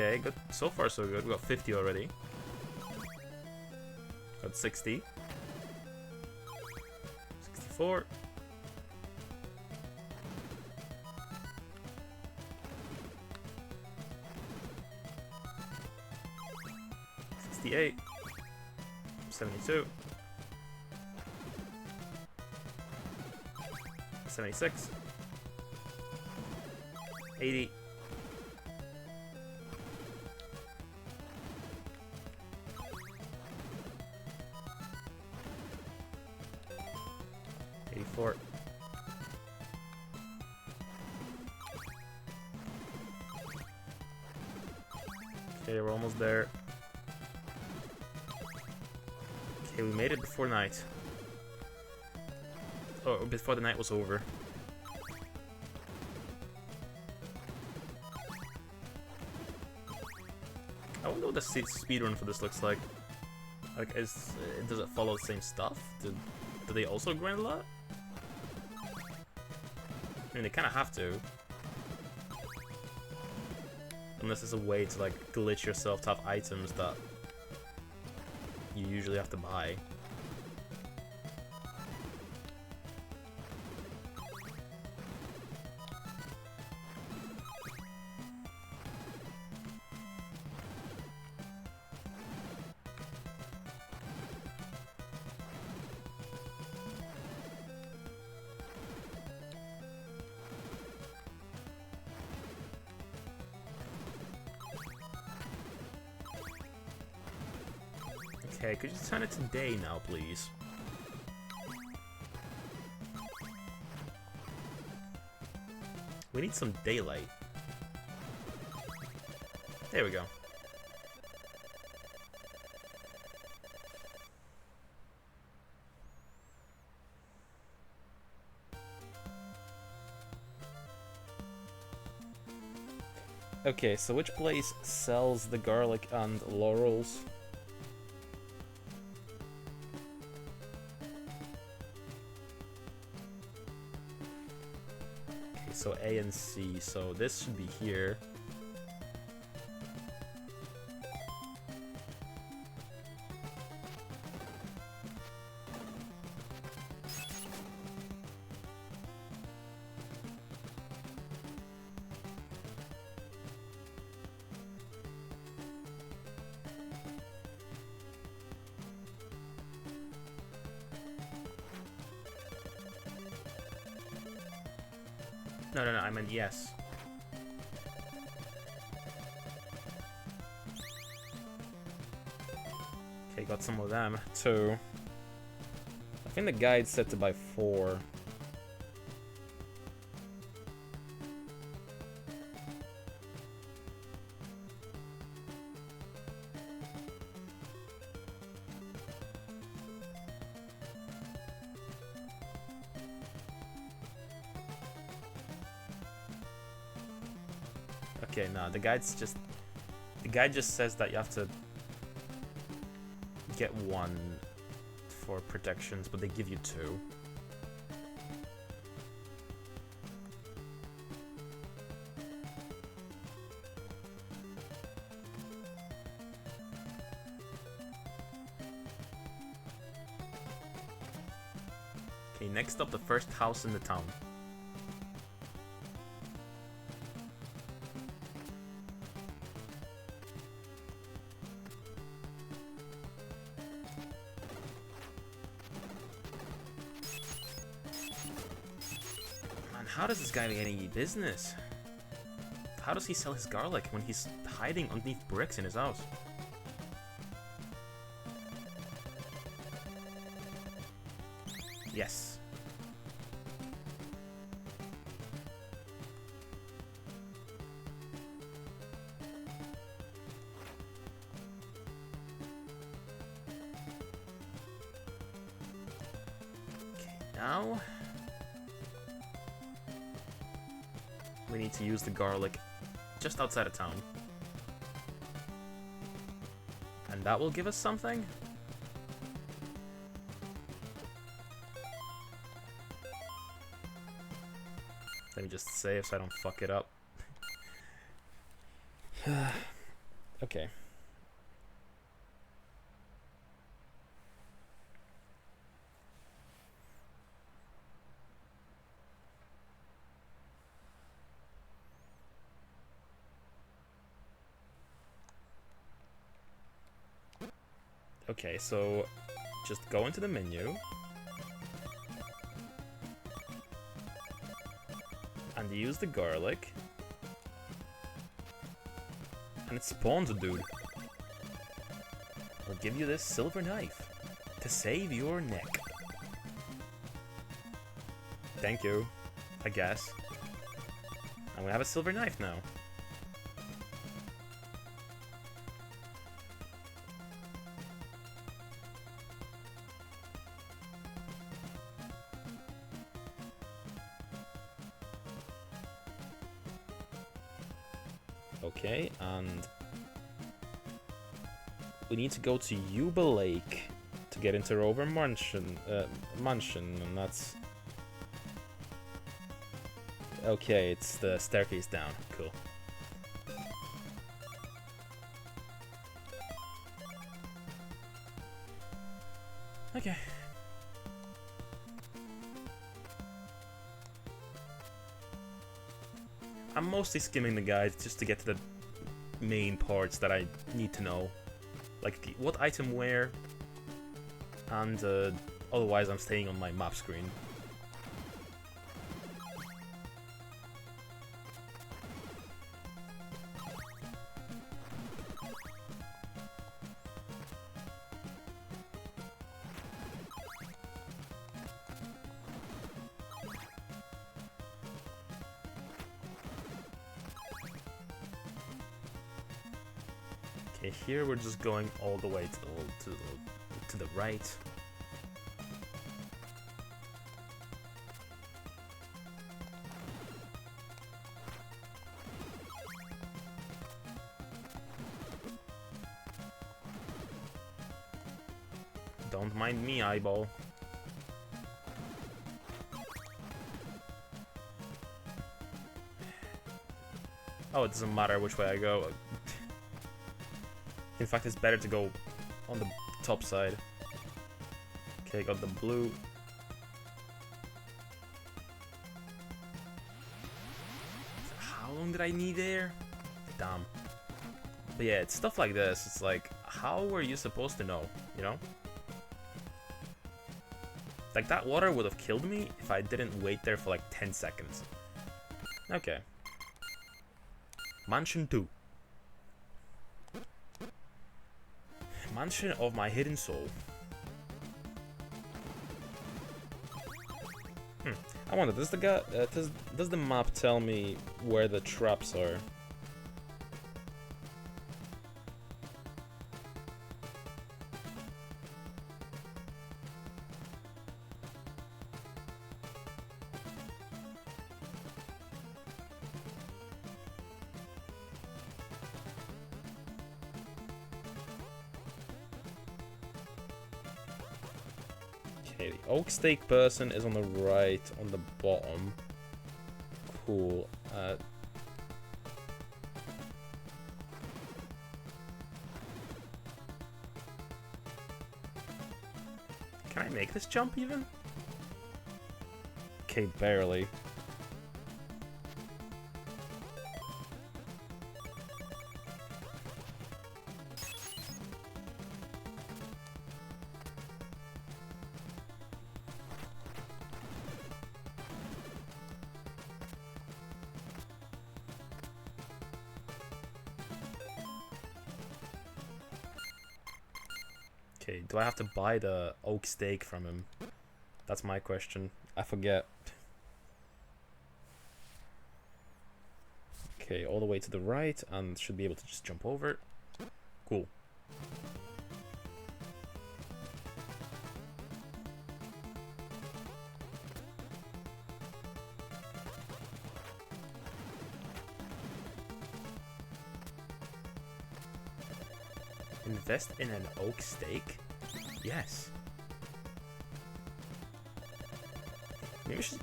S1: Okay, good. So far so good. We got 50 already. Got 60. 64. 68. 72. 76. 80. 84. 'Kay, we're almost there. Okay, we made it before night. Oh, before the night was over. I wonder what the speedrun for this looks like. Like, does it follow the same stuff? Do they also grind a lot? I mean, they kind of have to. Unless there's a way to, like, glitch yourself to have items that you usually have to buy. Okay, could you turn it to day now, please? We need some daylight. There we go. Okay, so which place sells the garlic and laurels? So A and C, so this should be here. No, I meant yes. Okay, got some of them, too. I think the guide said to buy 4. Okay, no, the guide just says that you have to get 1 for protections, but they give you 2. Okay, next up, the first house in the town. How does this guy get any business? how does he sell his garlic when he's hiding underneath bricks in his house? Yes. Okay, now we need to use the garlic just outside of town. And that will give us something? Let me just save so I don't fuck it up. Okay. Okay, so just go into the menu. And use the garlic. And it spawns a dude. I'll give you this silver knife to save your neck. Thank you, I guess. And we have a silver knife now. Okay, and we need to go to Yuba Lake to get into Rover Mansion, and that's... Okay, it's the staircase down. Cool. Okay. I'm mostly skimming the guide just to get to the main parts that I need to know. Like, what item where, and otherwise I'm staying on my map screen. Okay, here we're just going all the way to the right. Don't mind me, eyeball. Oh, it doesn't matter which way I go. In fact, it's better to go on the top side. Okay, got the blue. How long did I need there? Damn. But yeah, it's stuff like this. It's like, how were you supposed to know, you know? Like, that water would have killed me if I didn't wait there for like 10 seconds. Okay. Mansion 2. Mansion of my hidden soul. I wonder, does the guy, does the map tell me where the traps are? Okay, the oak stake person is on the right, on the bottom. Cool. Can I make this jump even? Okay, barely. Okay, do I have to buy the oak stake from him? That's my question. I forget. Okay, all the way to the right, and should be able to just jump over. Cool. Invest in an oak stake? Yes.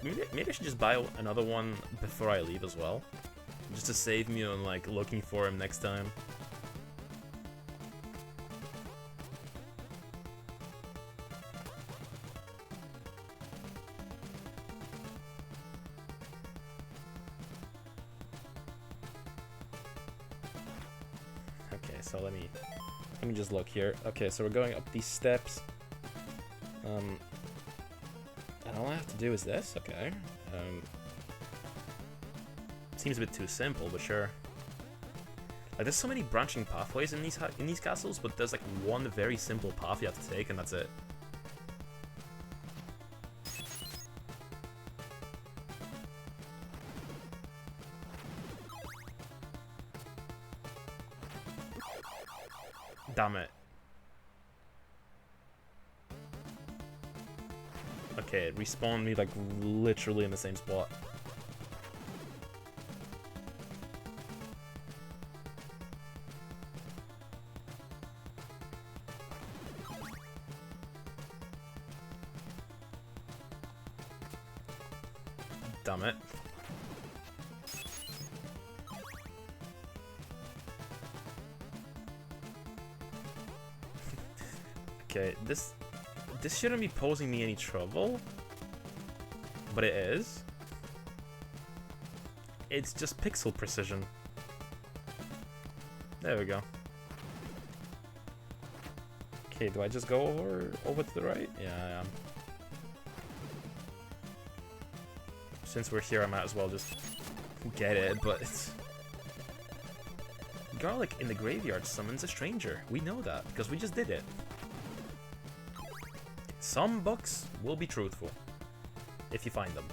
S1: Maybe I should just buy another one before I leave as well. Just to save me on like looking for him next time. Okay, so let me just look here. Okay, so we're going up these steps. And all I have to do is this. Okay. Seems a bit too simple, but sure. Like, there's so many branching pathways in these castles, but there's like one very simple path you have to take, and that's it. Damn it. Okay, it respawned me like literally in the same spot. Damn it. Okay, this shouldn't be posing me any trouble, but it is. It's just pixel precision. There we go. Okay, do I just go over to the right? Yeah, I am. Since we're here, I might as well just get it, but it's... Garlic in the graveyard summons a stranger. We know that, because we just did it. Some books will be truthful, if you find them.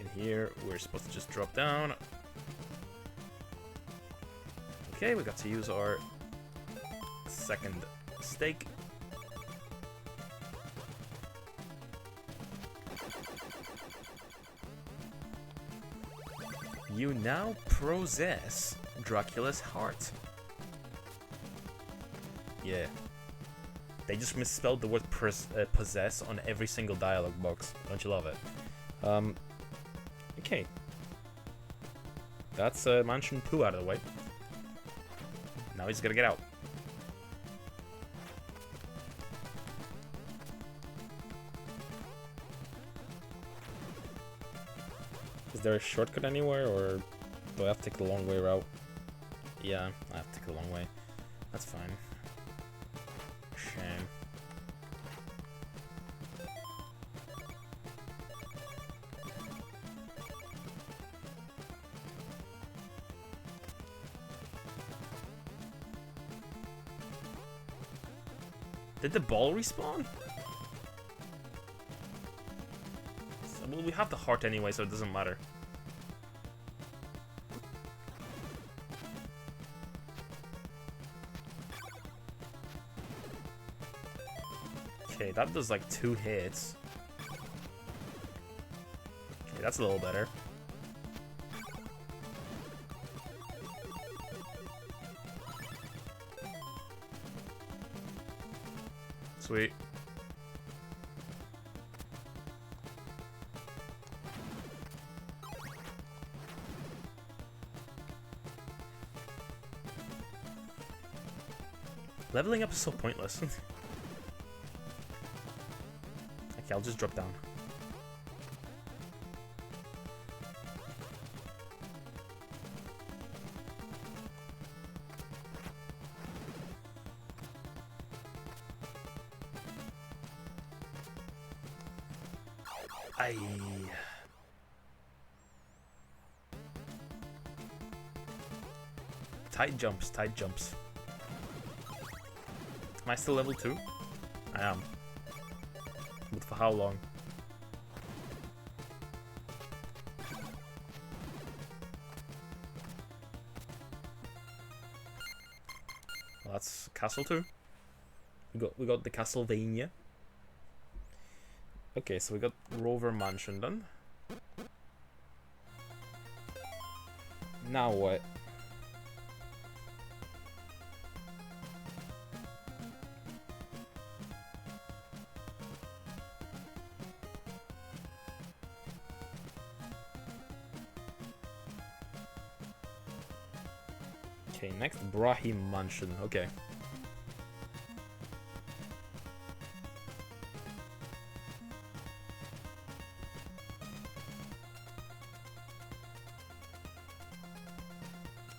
S1: In here, we're supposed to just drop down. Okay, we got to use our second stake. You now possess Dracula's heart. Yeah. They just misspelled the word possess on every single dialogue box. Don't you love it? Okay. That's Mansion 2 out of the way. Now he's gonna get out. Is there a shortcut anywhere, or do I have to take the long way route? Yeah, I have to take the long way. That's fine. Shame. Did the ball respawn? Well, we have the heart anyway, so it doesn't matter. Okay, that does like 2 hits. Okay, that's a little better. Sweet. Leveling up is so pointless. Okay, I'll just drop down. Aye. Tight jumps, tight jumps. Am I still level 2? I am. But for how long? Well, that's Castle 2. We got the Castlevania. Okay, so we got Rover Mansion done. Now what? Okay, next Brahim Mansion. Okay.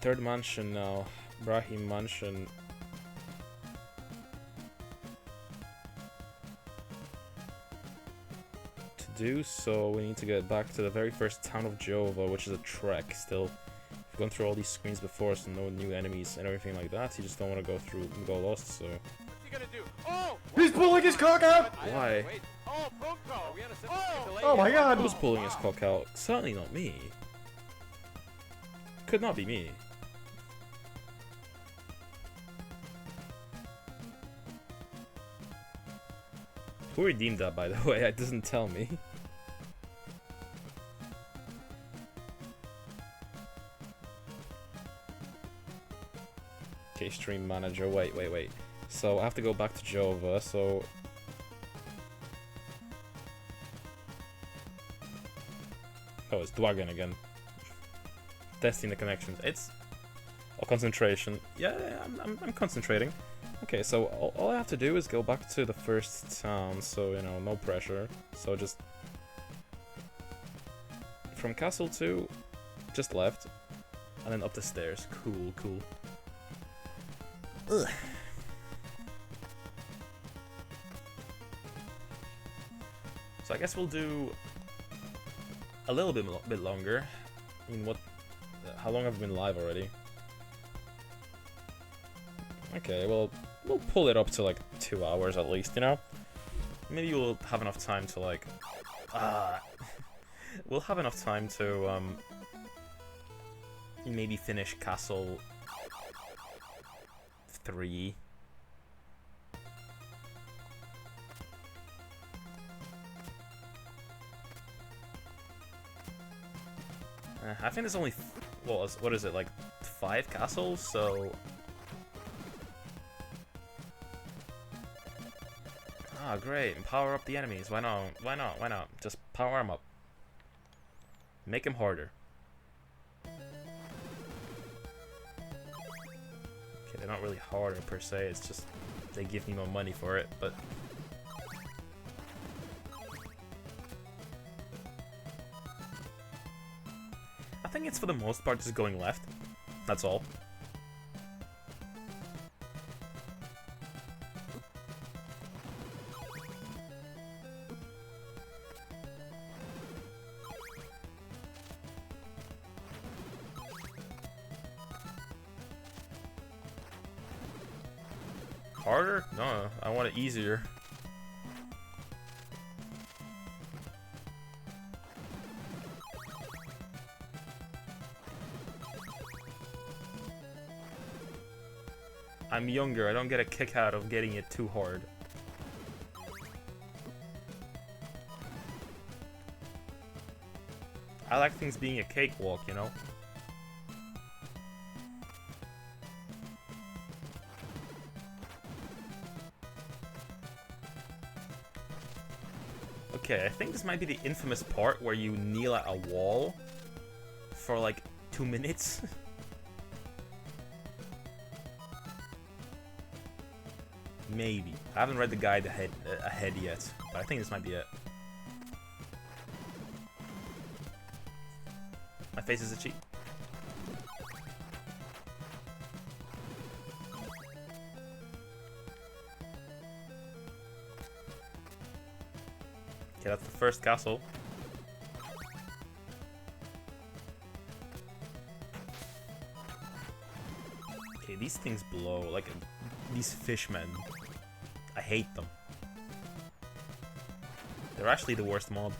S1: Third mansion now. Brahim Mansion. To do so, we need to get back to the very first town of Jova, which is a trek still. We've gone through all these screens before, so no new enemies and everything like that. You just don't want to go through and go lost, so...
S2: What's he gonna do? Oh!
S3: He's pulling his cock out!
S1: Why?
S2: Wait. Oh, Punko! Are we on a delay?
S3: Oh my god!
S1: Who's pulling his cock out? Certainly not me. Could not be me. Who redeemed that, by the way? It doesn't tell me. Okay, stream manager. Wait. So I have to go back to Jova, so... Oh, it's Dwagon again. Testing the connections. It's... Oh, concentration. Yeah, I'm concentrating. Okay, so all I have to do is go back to the first town, so, you know, no pressure. So just... From Castle 2, just left. And then up the stairs. Cool. Ugh. So I guess we'll do a little bit longer. I mean, how long have we been live already? Okay, well, we'll pull it up to like 2 hours at least, you know? Maybe we'll have enough time to like... we'll have enough time to maybe finish Castle 3. I think there's only, well, what is it, like 5 castles, so... Ah, great, and power up the enemies, why not, just power them up. Make them harder. Okay, they're not really harder per se, it's just they give me more money for it, but... I think it's for the most part just going left. That's all. Harder? No, I want it easier. I'm younger, I don't get a kick out of getting it too hard. I like things being a cakewalk, you know? Okay, I think this might be the infamous part where you kneel at a wall for like 2 minutes. Maybe. I haven't read the guide ahead yet, but I think this might be it. My face is itchy. Okay, that's the first castle. Okay, these things blow, like these fishmen. I hate them. They're actually the worst mob.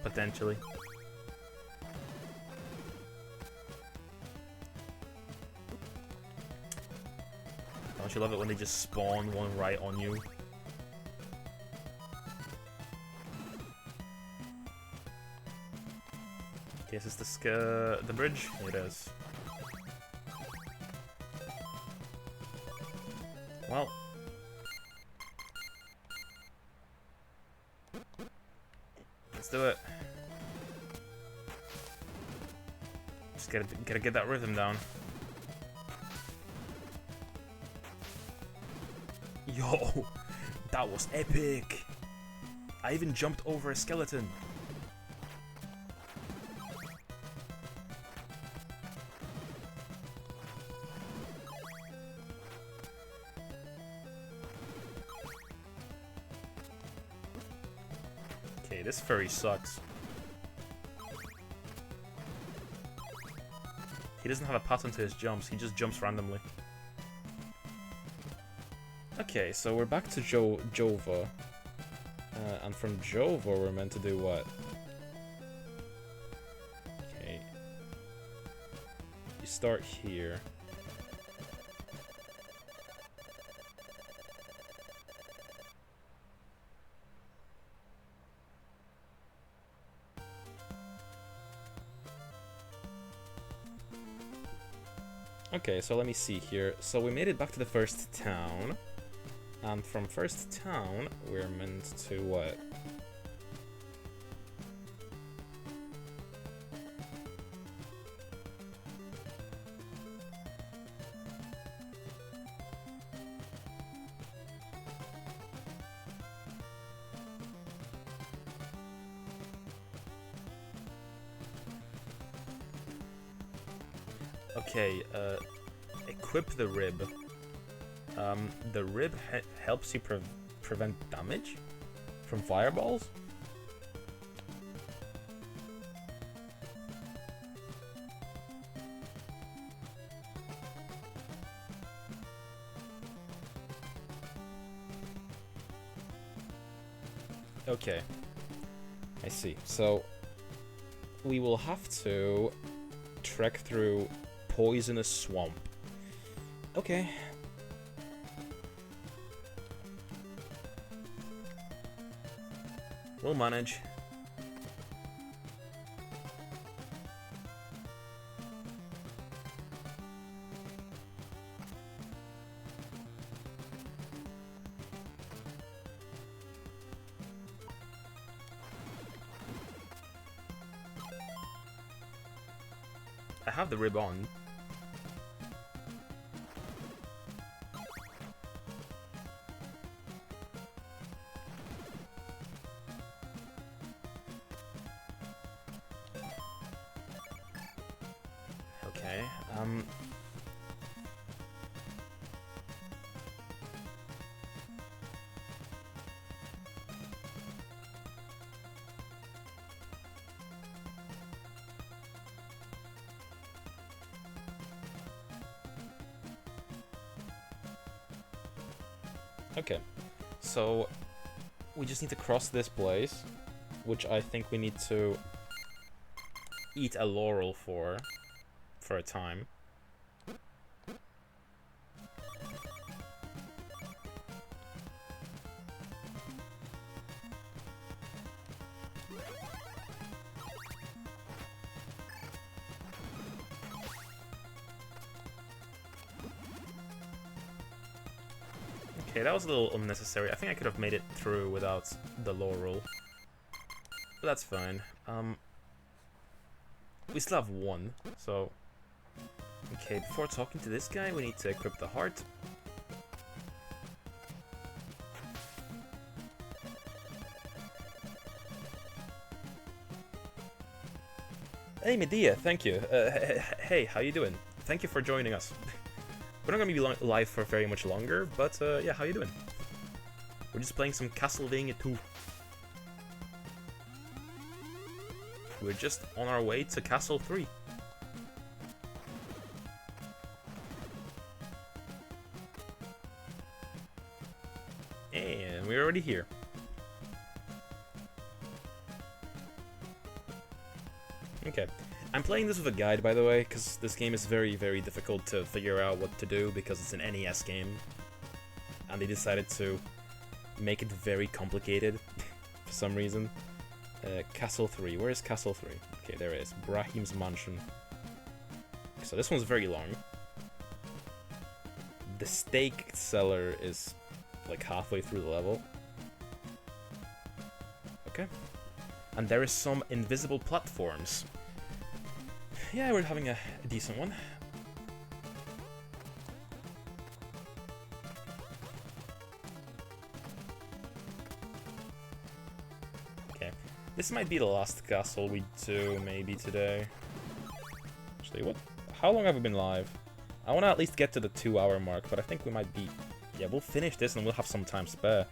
S1: Potentially. Don't you love it when they just spawn one right on you? Okay, is this the bridge? It is. Well. Let's do it. Just gotta get that rhythm down. Yo, that was epic! I even jumped over a skeleton. Okay, this furry sucks. He doesn't have a pattern to his jumps, he just jumps randomly. Okay, so we're back to Jova. And from Jova we're meant to do what? Okay. You start here. Okay, so let me see here. So we made it back to the first town. And from first town, we're meant to what? Okay, equip the rib. The rib helps you prevent damage from fireballs? Okay, I see. So, we will have to trek through poisonous swamp. Okay. We'll manage. I have the rib on. Okay, okay, so we just need to cross this place, which I think we need to eat a laurel for a time. Okay, that was a little unnecessary. I think I could have made it through without the laurel. But that's fine. We still have one, so... Okay, before talking to this guy, we need to equip the heart. Hey Medea, thank you. Hey, how you doing? Thank you for joining us. We're not gonna be live for very much longer, but yeah, how you doing? We're just playing some Castlevania II. We're just on our way to Castle 3. already here. Okay. I'm playing this with a guide, by the way, because this game is very, very difficult to figure out what to do because it's an NES game. And they decided to make it very complicated for some reason. Castle 3. Where is Castle 3? Okay, there it is. Brahim's Mansion. So this one's very long. The steak cellar is like halfway through the level. Okay. And there is some invisible platforms. Yeah, we're having a decent one. Okay. This might be the last castle we do, maybe, today. Actually, what? How long have we been live? I want to at least get to the 2-hour mark, but I think we might be... Yeah, we'll finish this and we'll have some time spare.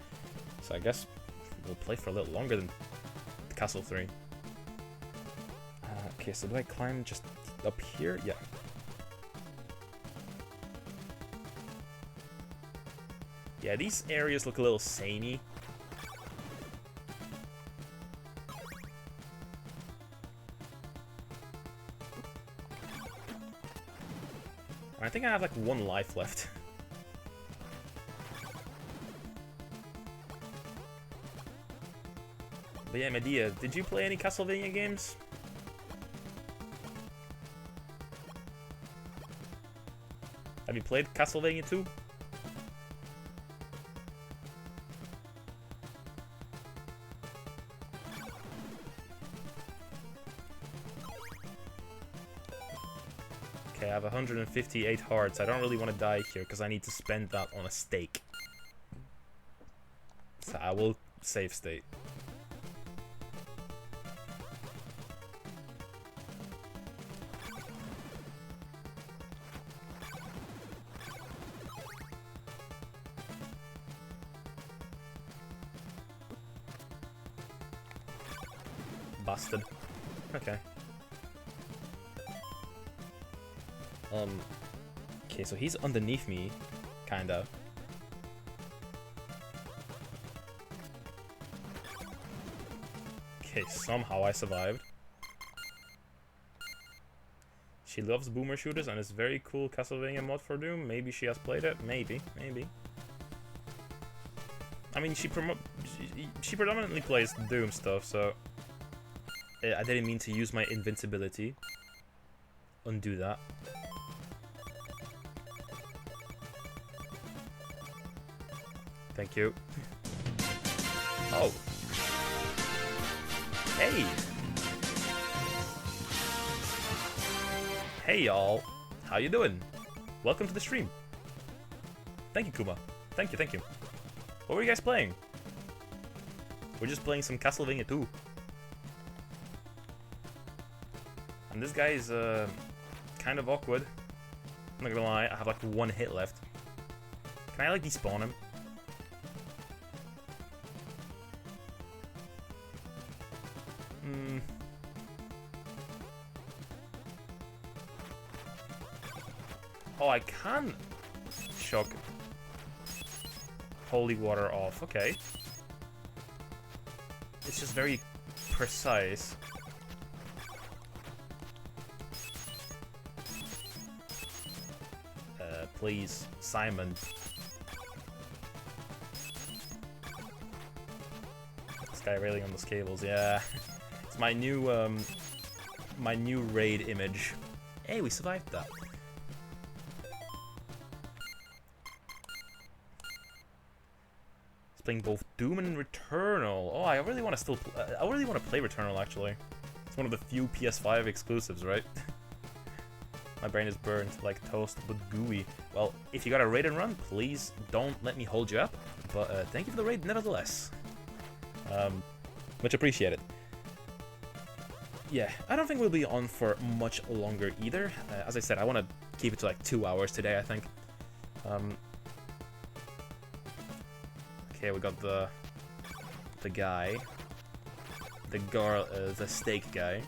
S1: So I guess we'll play for a little longer than Castle 3. Okay, so do I climb just up here? Yeah. Yeah, these areas look a little samey. I think I have like 1 life left. But yeah, Medea, did you play any Castlevania games? Have you played Castlevania II? Okay, I have 158 hearts. I don't really want to die here because I need to spend that on a steak. So I will save state. Busted. Okay. Okay, so he's underneath me, kinda. Okay, somehow I survived. She loves boomer shooters and it's very cool Castlevania mod for Doom. Maybe she has played it. Maybe. I mean, she predominantly plays Doom stuff, so I didn't mean to use my invincibility. Undo that. Thank you. Oh. Hey! Hey y'all! How you doing? Welcome to the stream. Thank you, Kuma. Thank you. What were you guys playing? We're just playing some Castlevania II. And this guy is kind of awkward. I'm not gonna lie, I have like 1 hit left. Can I like despawn him? Oh, I can shock holy water off. Okay. It's just very precise. Please, Simon. This guy railing on those cables, yeah. It's my new raid image. Hey, we survived that. It's playing both Doom and Returnal. Oh, I really want to still. I really want to play Returnal actually. It's one of the few PS5 exclusives, right? My brain is burnt like toast, but gooey. Well, if you got a raid and run, please don't let me hold you up. But thank you for the raid, nevertheless. Much appreciated. Yeah, I don't think we'll be on for much longer either. As I said, I want to keep it to like 2 hours today, I think. Okay, we got the guy, the steak guy.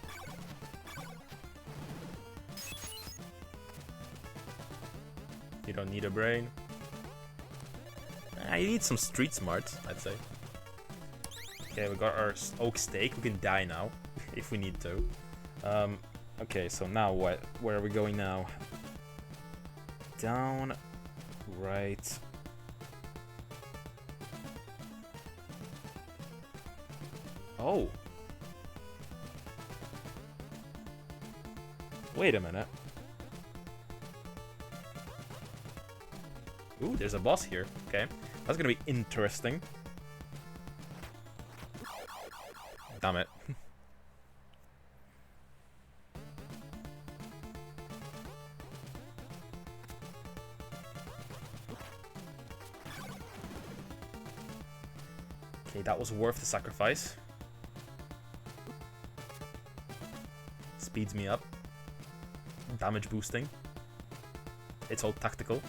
S1: You don't need a brain. You need some street smarts, I'd say. Okay, we got our oak steak. We can die now if we need to. Okay, so now what? Where are we going now? Down, right. Oh. Wait a minute. Ooh, there's a boss here. Okay, that's gonna be interesting. Damn it. Okay, that was worth the sacrifice. Speeds me up. Damage boosting. It's all tactical.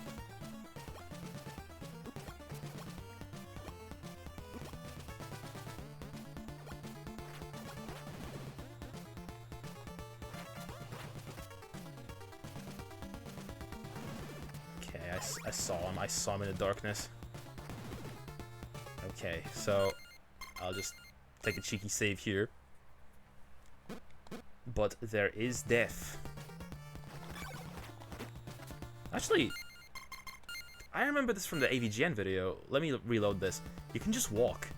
S1: Okay, I saw him. I saw him in the darkness. Okay, so I'll just take a cheeky save here. But there is death. Actually, I remember this from the AVGN video. Let me reload this. You can just walk.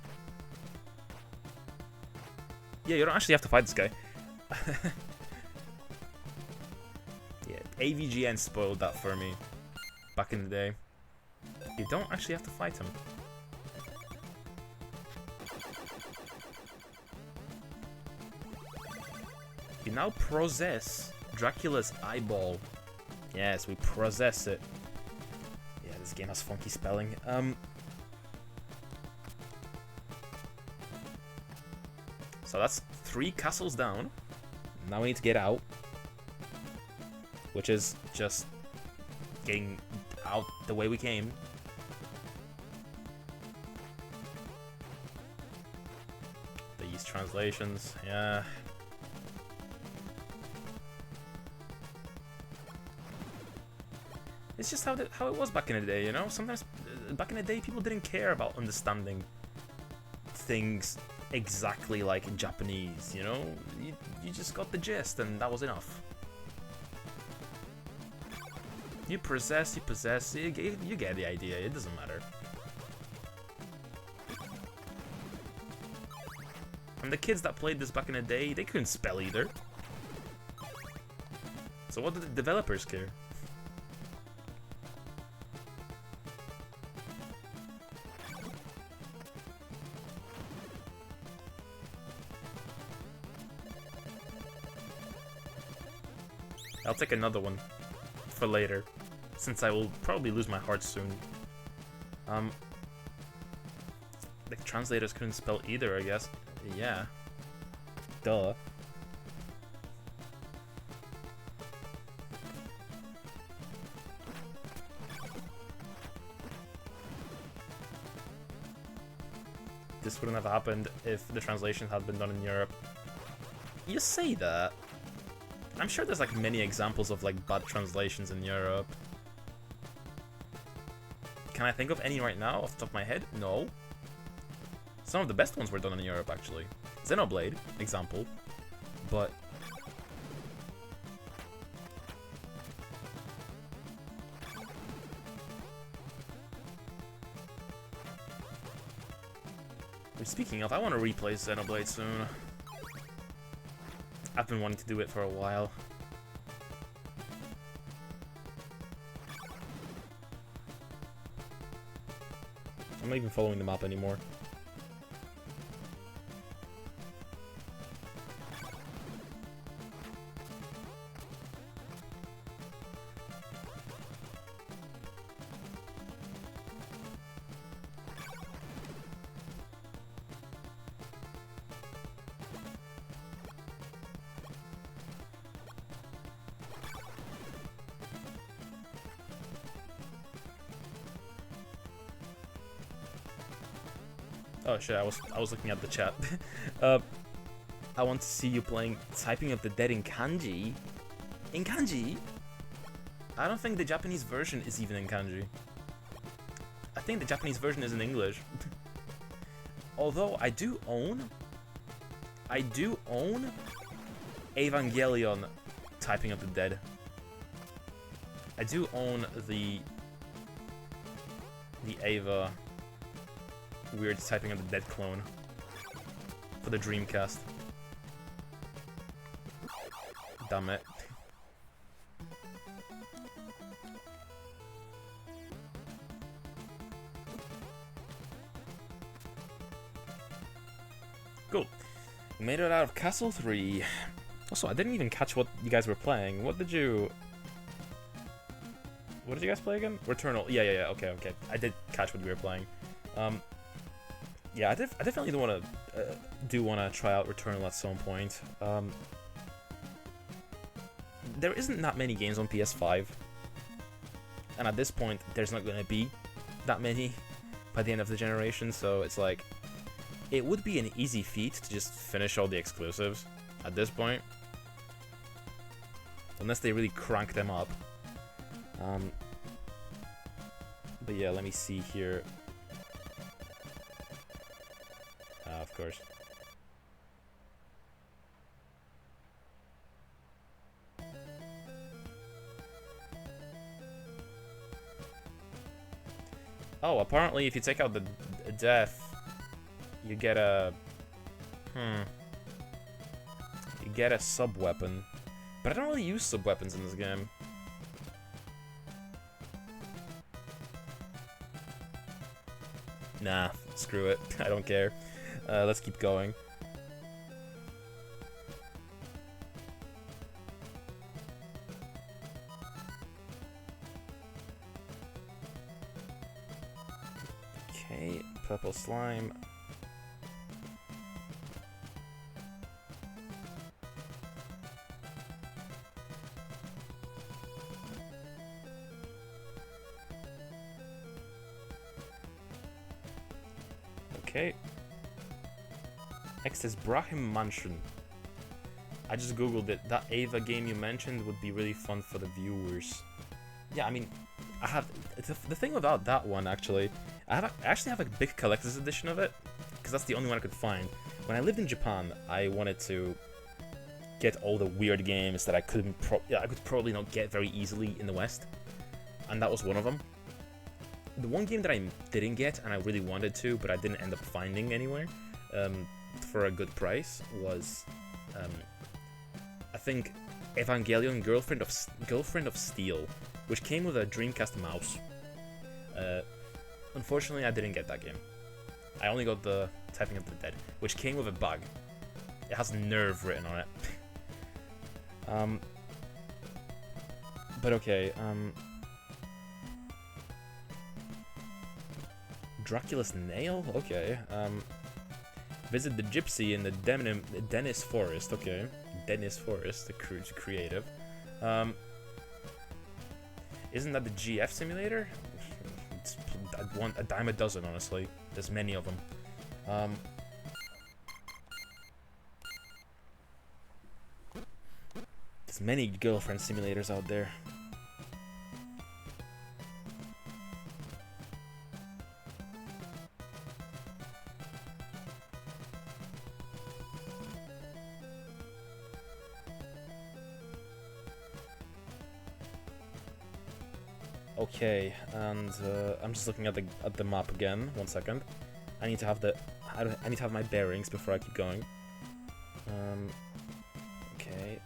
S1: Yeah, you don't actually have to fight this guy. Yeah, AVGN spoiled that for me back in the day. You don't actually have to fight him. You now possess Dracula's eyeball. Yes, we possess it. Yeah, this game has funky spelling. So that's 3 castles down. Now we need to get out. Which is just getting out the way we came. These translations, yeah. It's just how it was back in the day, you know? Sometimes, back in the day, people didn't care about understanding things exactly like in Japanese, you know? You just got the gist, and that was enough. You possess, you get the idea, it doesn't matter. And the kids that played this back in the day, they couldn't spell either. So what did the developers care? I'll take another one for later, since I will probably lose my heart soon. The translators couldn't spell either, I guess. Yeah. Duh. This wouldn't have happened if the translation had been done in Europe. You say that. I'm sure there's like many examples of like bad translations in Europe. Can I think of any right now off the top of my head? No. Some of the best ones were done in Europe actually. Xenoblade, example. But speaking of, I want to replay Xenoblade soon. I've been wanting to do it for a while. I'm not even following the map anymore. Oh shit, I was looking at the chat. I want to see you playing Typing of the Dead in kanji. In kanji? I don't think the Japanese version is even in kanji. I think the Japanese version is in English. Although I do own Evangelion Typing of the Dead. I do own the Ava weird Typing of the Dead clone for the Dreamcast. Damn it. Cool. We made it out of Castle 3. Also, I didn't even catch what you guys were playing. What did you guys play again? Returnal. Yeah. Okay. I did catch what you were playing. Yeah, I definitely do want to try out Returnal at some point. There isn't that many games on PS5, and at this point, there's not going to be that many by the end of the generation. So it's like, it would be an easy feat to just finish all the exclusives at this point, unless they really crank them up. But yeah, let me see here. Of course. Oh, apparently if you take out the death, you get a... You get a sub-weapon. But I don't really use sub-weapons in this game. Nah, screw it. I don't care. Let's keep going. Okay, purple slime. Okay. Next is Brahim Mansion. I just googled it. That Ava game you mentioned would be really fun for the viewers. Yeah, I mean, I have the thing about that one actually. I actually have a big collector's edition of it because that's the only one I could find. When I lived in Japan, I wanted to get all the weird games that I could probably not get very easily in the West, and that was one of them. The one game that I didn't get and I really wanted to, but I didn't end up finding anywhere for a good price was, I think, Evangelion Girlfriend of Steel, which came with a Dreamcast mouse. Unfortunately, I didn't get that game. I only got the Typing of the Dead, which came with a bug. It has Nerve written on it. But okay, Dracula's Nail? Okay. Visit the Gypsy in the Dennis Forest. Okay. Dennis Forest, the creative. Isn't that the GF simulator? I'd want a dime a dozen, honestly. There's many of them. There's many girlfriend simulators out there. Okay, and I'm just looking at the map again. 1 second. I need to have my bearings before I keep going. Okay.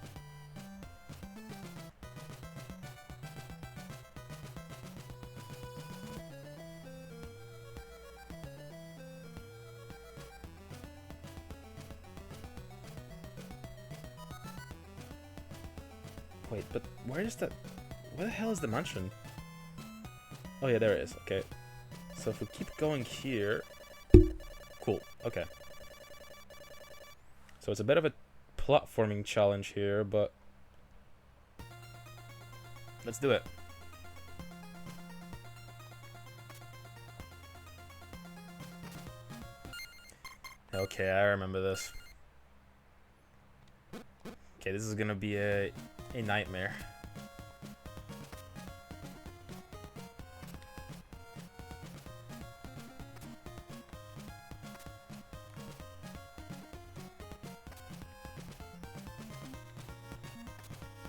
S1: Wait, but where the hell is the mansion? Oh yeah, there it is. Okay. So if we keep going here... Cool. Okay. So it's a bit of a platforming challenge here, but... Let's do it. Okay, I remember this. Okay, this is gonna be a nightmare.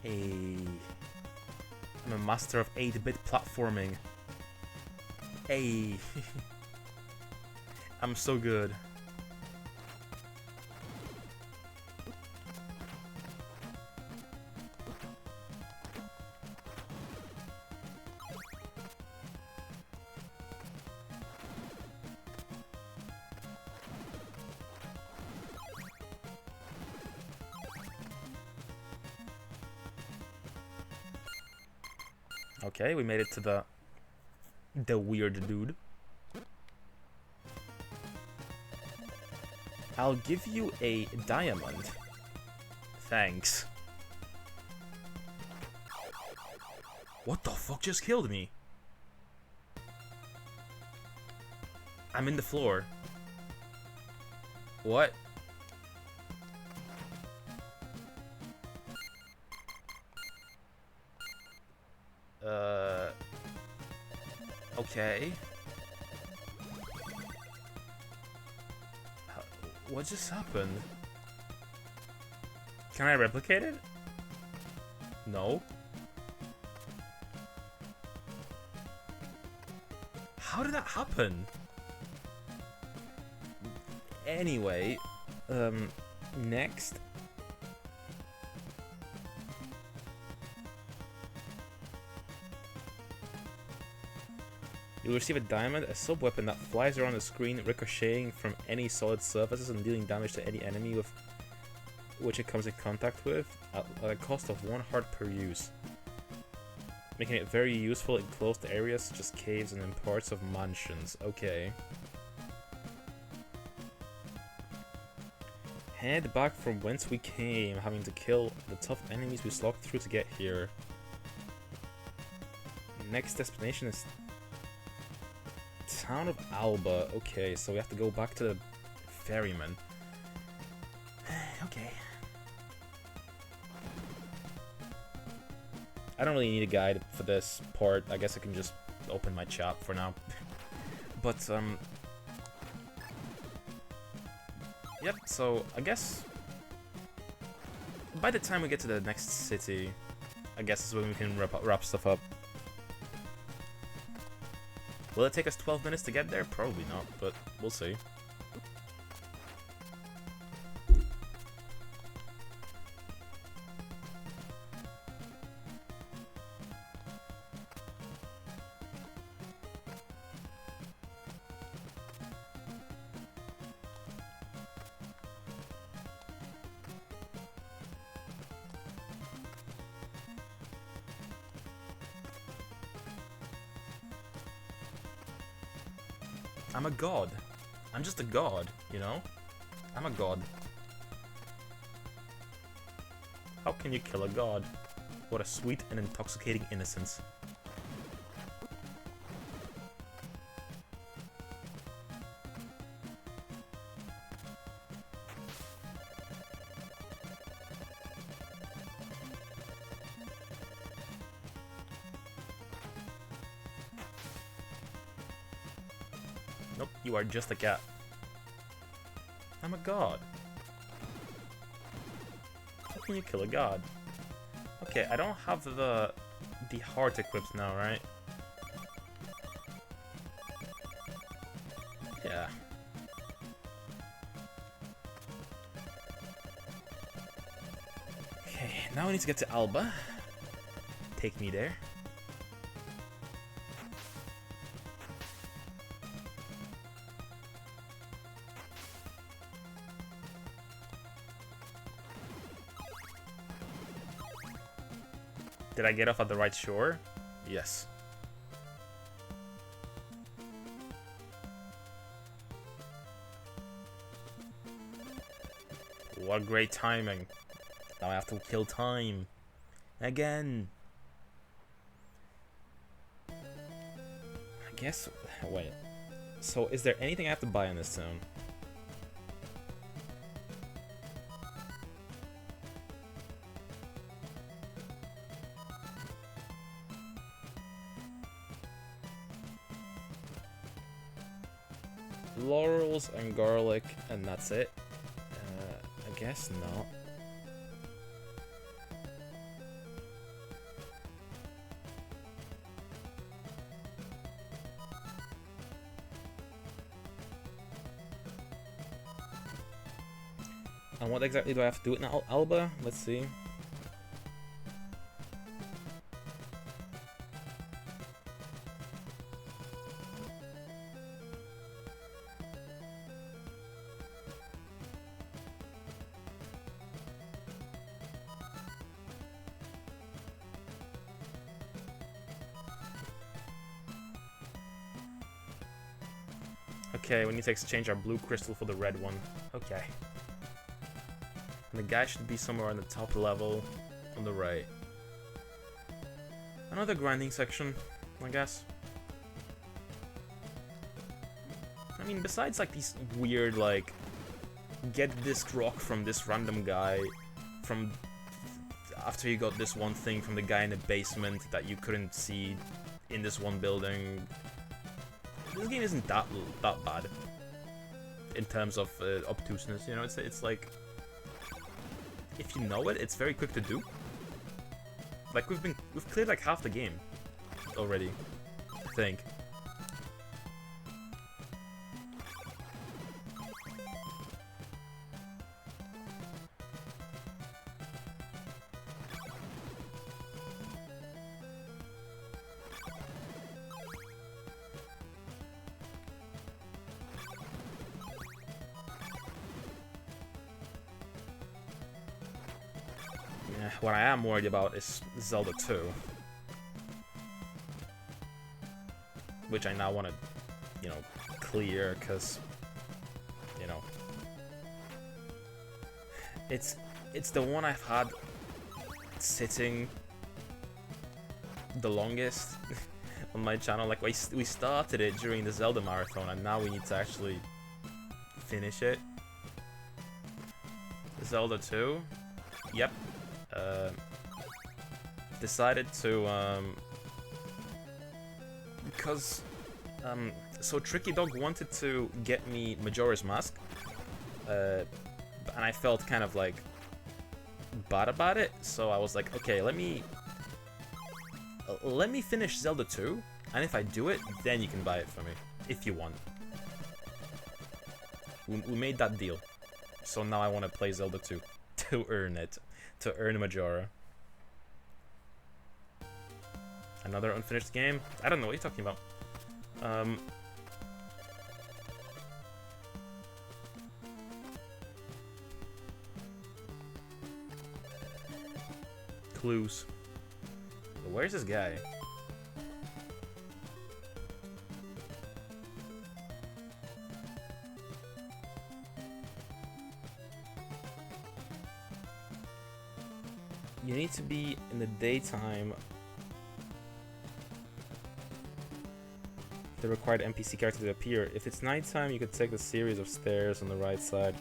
S1: Hey. I'm a master of 8-bit platforming. Hey. I'm so good. Okay, we made it to the weird dude. I'll give you a diamond. Thanks. What the fuck just killed me? I'm in the floor. What? Okay. What just happened? Can I replicate it? No. How did that happen? Anyway, next. You'll receive a diamond, a sub-weapon that flies around the screen, ricocheting from any solid surfaces and dealing damage to any enemy with which it comes in contact with, at a cost of 1 heart per use. Making it very useful in closed areas such as caves and in parts of mansions. Okay. Head back from whence we came, having to kill the tough enemies we slogged through to get here. Next destination is Town of Alba. Okay, so we have to go back to the ferryman. Okay. I don't really need a guide for this part. I guess I can just open my chat for now. But, yep, so I guess by the time we get to the next city, I guess is when we can wrap stuff up. Will it take us 12 minutes to get there? Probably not, but we'll see. I'm a god. I'm just a god, you know? I'm a god. How can you kill a god? What a sweet and intoxicating innocence. Nope, you are just a cat. I'm a god. How can you kill a god? Okay, I don't have the heart equipped now, right? Yeah. Okay, now we need to get to Alba. Take me there. Did I get off at the right shore? Yes. What great timing. Now I have to kill time. Again. I guess... Wait. So is there anything I have to buy in this town? Laurels and garlic, and that's it. I guess not. And what exactly do I have to do in Alba? Let's see. Okay, we need to exchange our blue crystal for the red one. Okay. And the guy should be somewhere on the top level on the right. Another grinding section, I guess. I mean, besides like these weird like get this rock from this random guy from after you got this one thing from the guy in the basement that you couldn't see in this one building. This game isn't that bad in terms of obtuseness, you know. It's like if you know it, it's very quick to do. Like we've cleared like half the game already, I think. What I am worried about is Zelda 2. Which I now want to, you know, clear, because, you know, it's the one I've had sitting the longest on my channel. Like, we started it during the Zelda marathon, and now we need to actually finish it. Zelda 2? Yep. Decided to, because, so Tricky Dog wanted to get me Majora's Mask, and I felt kind of like bad about it, so I was like, okay, let me finish Zelda 2, and if I do it, then you can buy it for me, if you want. We made that deal, so now I want to play Zelda 2, to earn it. To earn a Majora. Another unfinished game? I don't know what you're talking about. Clues. Where's this guy? You need to be in the daytime. The required NPC character to appear. If it's nighttime, you could take the series of stairs on the right side,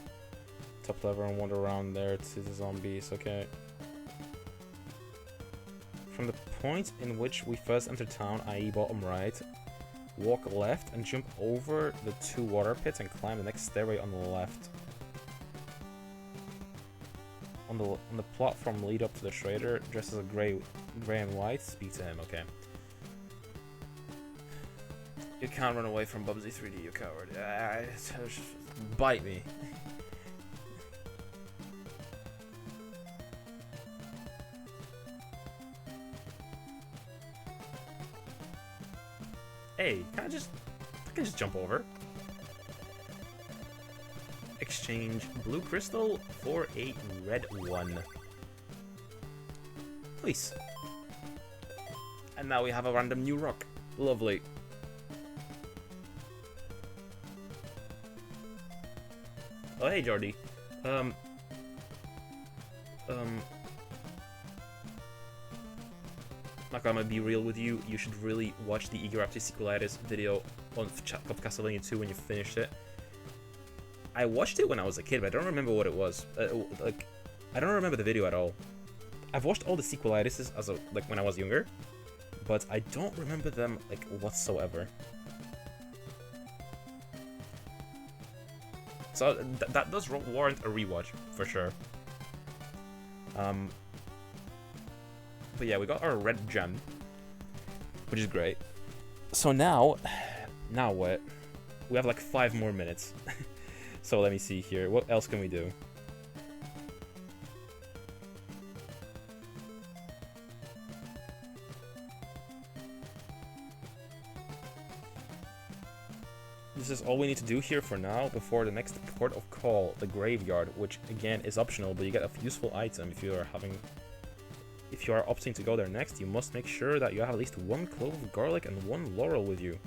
S1: top level, and wander around there to the zombies. Okay. From the point in which we first enter town, i.e. bottom right, walk left and jump over the 2 water pits and climb the next stairway on the left. On the platform lead up to the trader, dressed as a gray and white, speak to him. Okay. You can't run away from Bubsy 3D, you coward. Bite me. Hey, I can just jump over. Exchange blue crystal for a red one. Please. And now we have a random new rock. Lovely. Oh hey Jordy. Not gonna be real with you. You should really watch the Eager Sequelitis video on Castlevania II when you finished it. I watched it when I was a kid, but I don't remember what it was. Like, I don't remember the video at all. I've watched all the sequelitis as like when I was younger, but I don't remember them like whatsoever. So that does warrant a rewatch for sure. But yeah, we got our red gem, which is great. So now what? We have like 5 more minutes. So let me see here. What else can we do? this is all we need to do here for now before the next port of call, the graveyard, which again is optional, but you get a useful item if you are opting to go there next. You must make sure that you have at least 1 clove of garlic and 1 laurel with you.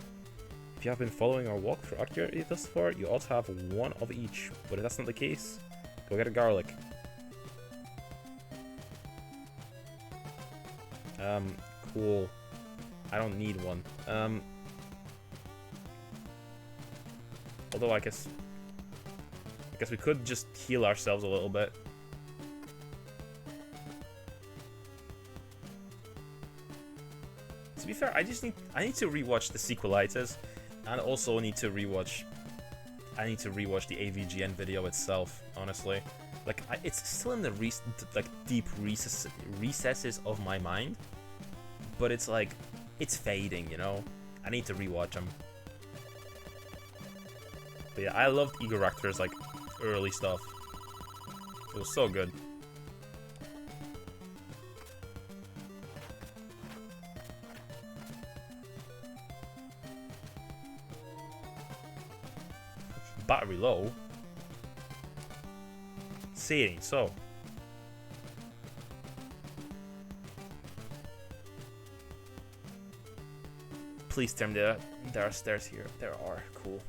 S1: If you have been following our walkthrough accurately thus far, you ought to have 1 of each, but if that's not the case, go get a garlic. Cool. I don't need one. Although I guess we could just heal ourselves a little bit. To be fair, I need to rewatch the sequelitis, and also need to rewatch the AVGN video itself. Honestly, like it's still in the deep recesses of my mind, but it's like it's fading, you know. I need to rewatch them. But yeah, I loved Igor Raptor's like early stuff. It was so good. Battery low. Seeing so. Please tell me there are stairs here. There are. Cool.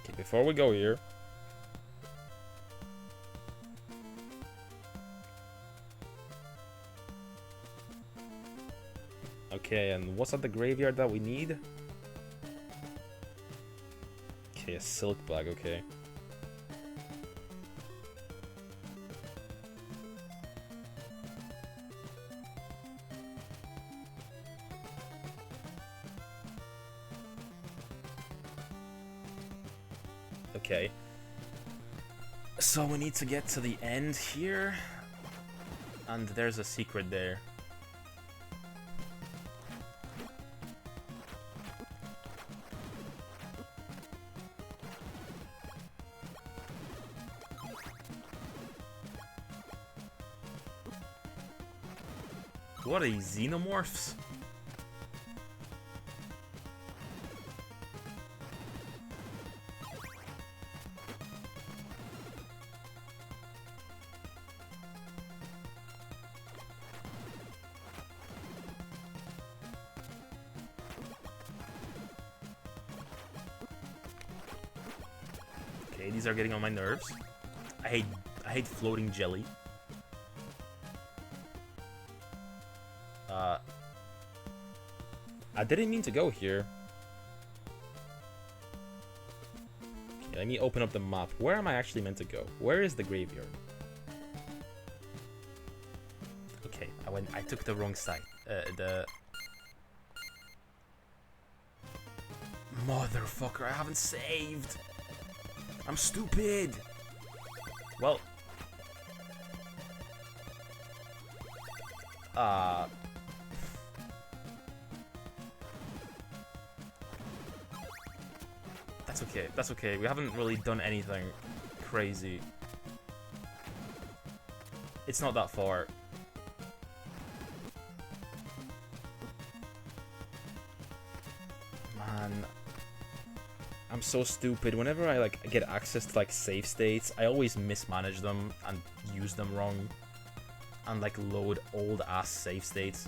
S1: Okay, before we go here. Okay, and what's at the graveyard that we need? Okay, a silk bag, okay. Okay. So we need to get to the end here. And there's a secret there. What are these xenomorphs? Okay, these are getting on my nerves. I hate floating jelly. I didn't mean to go here. Okay, let me open up the map. Where am I actually meant to go? Where is the graveyard? Okay, I took the wrong side. Motherfucker, I haven't saved. I'm stupid. Well. That's okay. That's okay. We haven't really done anything crazy. It's not that far. Man, I'm so stupid. Whenever I get access to save states, I always mismanage them and use them wrong, and load old ass save states.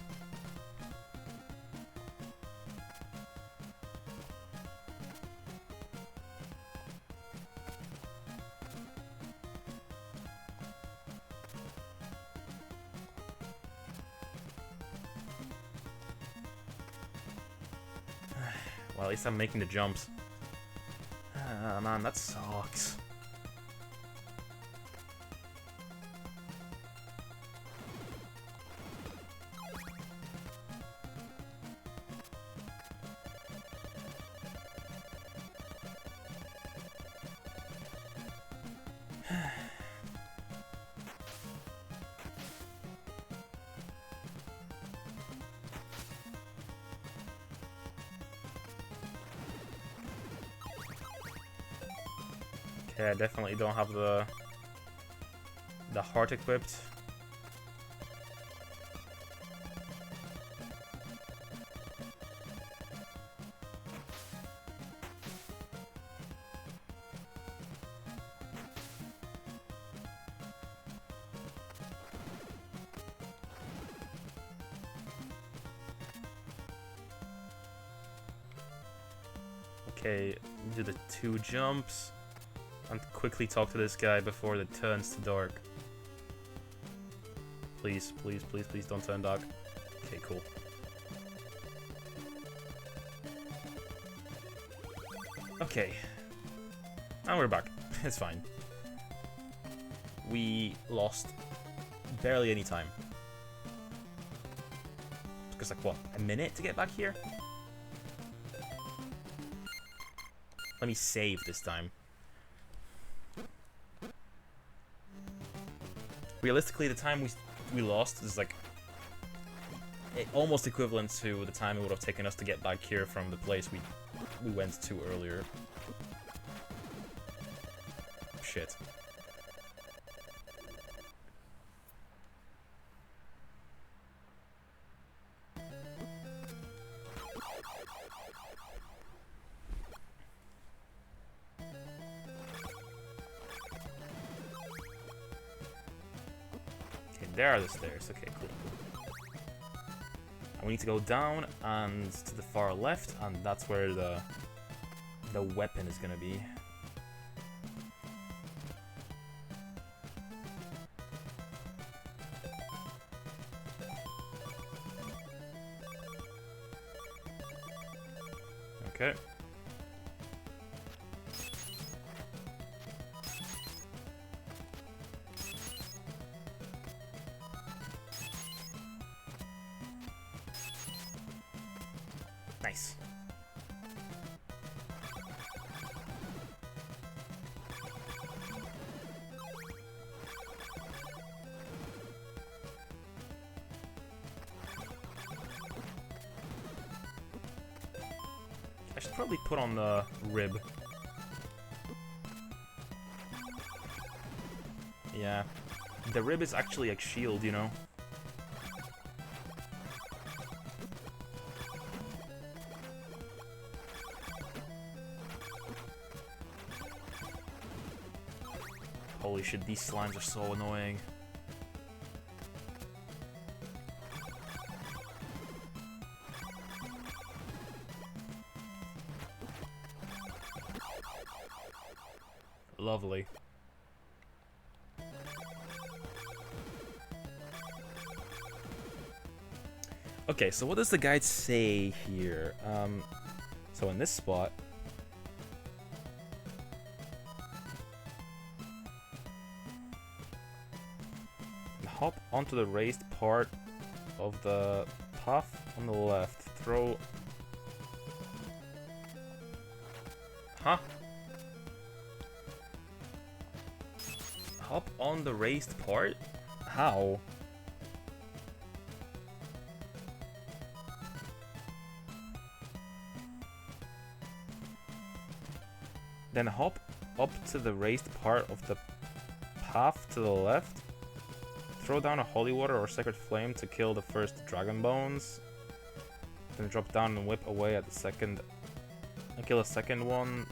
S1: Well, at least I'm making the jumps. Man, that sucks. Okay, I definitely don't have the heart equipped. Okay, do the 2 jumps. And quickly talk to this guy before it turns to dark. Please, please, please, please don't turn dark. Okay, cool. Okay. And we're back. It's fine. We lost barely any time. It took us like, what, a minute to get back here? Let me save this time. Realistically, the time we lost is like almost equivalent to the time it would have taken us to get back here from the place we went to earlier. Shit. There are the stairs. Okay, cool. And we need to go down and to the far left, and that's where the weapon is gonna be. Okay. Nice. I should probably put on the rib. Yeah. The rib is actually a shield, you know? Holy shit, these slimes are so annoying. Lovely. Okay, so what does the guide say here? So in this spot, hop onto the raised part of the path on the left. Throw... Huh? Hop on the raised part? How? Then hop up to the raised part of the path to the left. Throw down a holy water or sacred flame to kill the first dragon bones. Then drop down and whip away at the second and kill a second one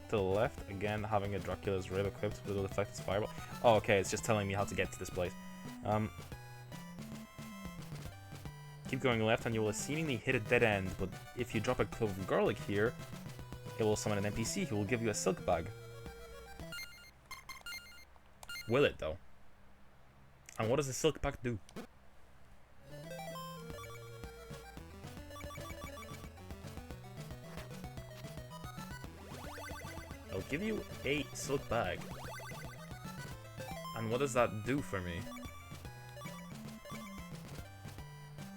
S1: to the left. Again, having a Dracula's rib equipped with the deflected fireball. Oh, okay, it's just telling me how to get to this place. Keep going left and you will seemingly hit a dead end, but if you drop a clove of garlic here, it will summon an NPC who will give you a silk bag. Will it, though? And what does the silk bag do? I'll give you a silk bag. And what does that do for me?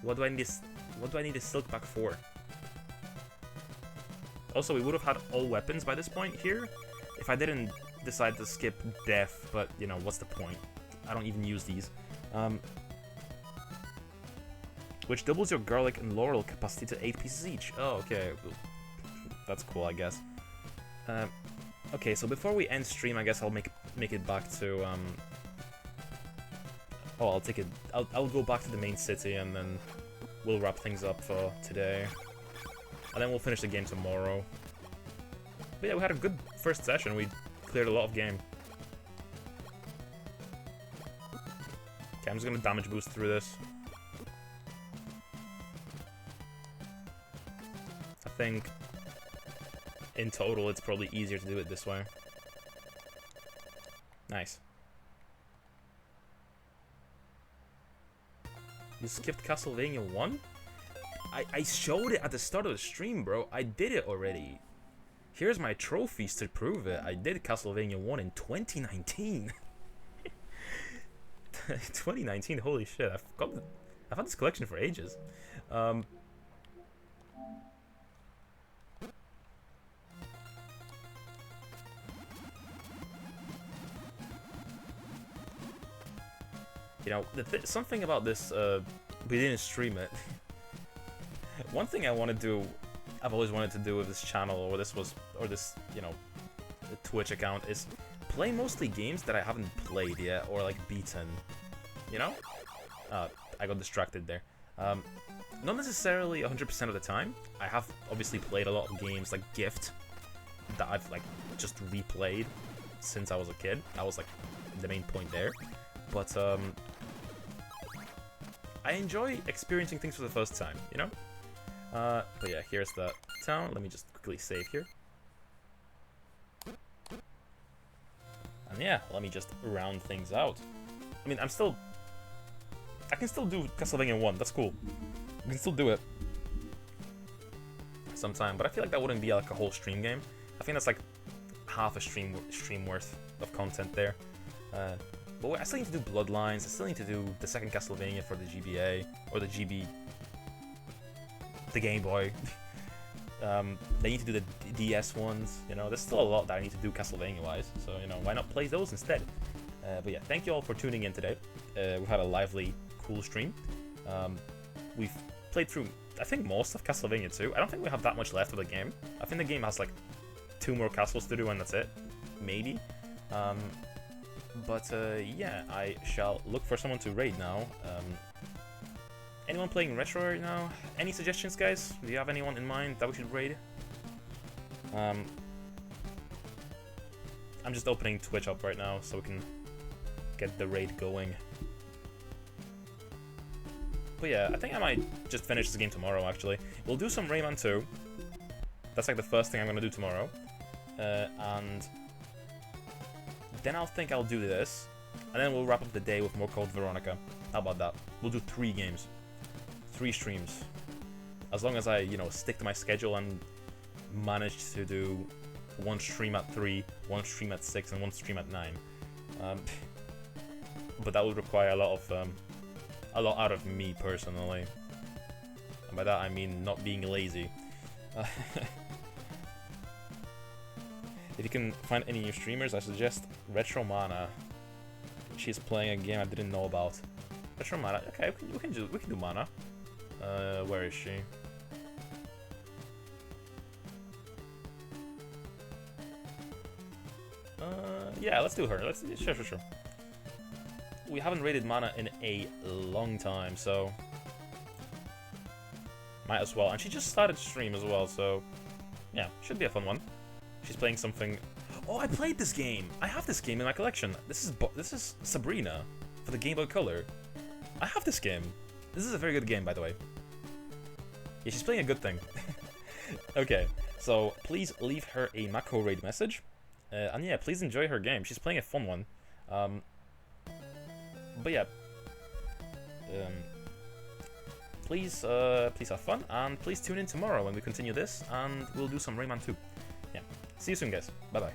S1: What do I need a silk bag for? Also, we would have had all weapons by this point here if I didn't decide to skip death, but you know, what's the point? I don't even use these. Which doubles your garlic and laurel capacity to 8 pieces each. Oh, okay. That's cool, I guess. Okay, so before we end stream, I guess I'll make it back to oh, I'll go back to the main city and then we'll wrap things up for today. And then we'll finish the game tomorrow. But yeah, we had a good first session. We cleared a lot of game. Okay, I'm just gonna damage boost through this. I think in total, it's probably easier to do it this way. Nice. You skipped Castlevania 1? I showed it at the start of the stream, bro. I did it already. Here's my trophies to prove it. I did Castlevania 1 in 2019. 2019, holy shit. I've had this collection for ages. You know, something about this, we didn't stream it. One thing I want to do, I've always wanted to do with this channel, or this, you know, Twitch account, is play mostly games that I haven't played yet, or like beaten, you know? I got distracted there. Not necessarily 100% of the time. I have obviously played a lot of games like Gift that I've like just replayed since I was a kid. That was like the main point there. But I enjoy experiencing things for the first time, you know? But yeah, here's the town. Let me just quickly save here. And yeah, let me just round things out. I mean, I can still do Castlevania 1, that's cool. I can still do it sometime, but I feel like that wouldn't be like a whole stream game. I think that's like half a stream worth of content there. But I still need to do Bloodlines, I still need to do the second Castlevania for the GBA, or the Game Boy. They need to do the DS ones, you know, there's still a lot that I need to do Castlevania-wise, so, you know, why not play those instead? But yeah, thank you all for tuning in today. We've had a lively, cool stream. We've played through, I think, most of Castlevania 2. I don't think we have that much left of the game. I think the game has, like, 2 more castles to do, and that's it. Maybe. But yeah, I shall look for someone to raid now. Anyone playing retro right now? Any suggestions, guys? Do you have anyone in mind that we should raid? I'm just opening Twitch up right now so we can get the raid going. But yeah, I think I might just finish this game tomorrow, actually. We'll do some Rayman 2. That's like the first thing I'm gonna do tomorrow. And then I'll do this. And then we'll wrap up the day with more Code Veronica. How about that? We'll do 3 games. 3 streams. As long as I, you know, stick to my schedule and manage to do 1 stream at 3, 1 stream at 6, and 1 stream at 9. But that would require a lot out of me personally. And by that I mean not being lazy. If you can find any new streamers, I suggest Retro Mana. She's playing a game I didn't know about. Retro Mana. Okay, we can do Mana. Where is she? Yeah, let's do her. Sure. We haven't rated Mana in a long time, so might as well. And she just started stream as well, so yeah, should be a fun one. She's playing something. Oh, I played this game. I have this game in my collection. This is Sabrina for the Game Boy Color. I have this game. This is a very good game, by the way. Yeah, she's playing a good thing. Okay, so please leave her a Mako raid message. And yeah, please enjoy her game. She's playing a fun one. But yeah. Please have fun, and please tune in tomorrow when we continue this, and we'll do some Rayman 2. Yeah. See you soon, guys. Bye-bye.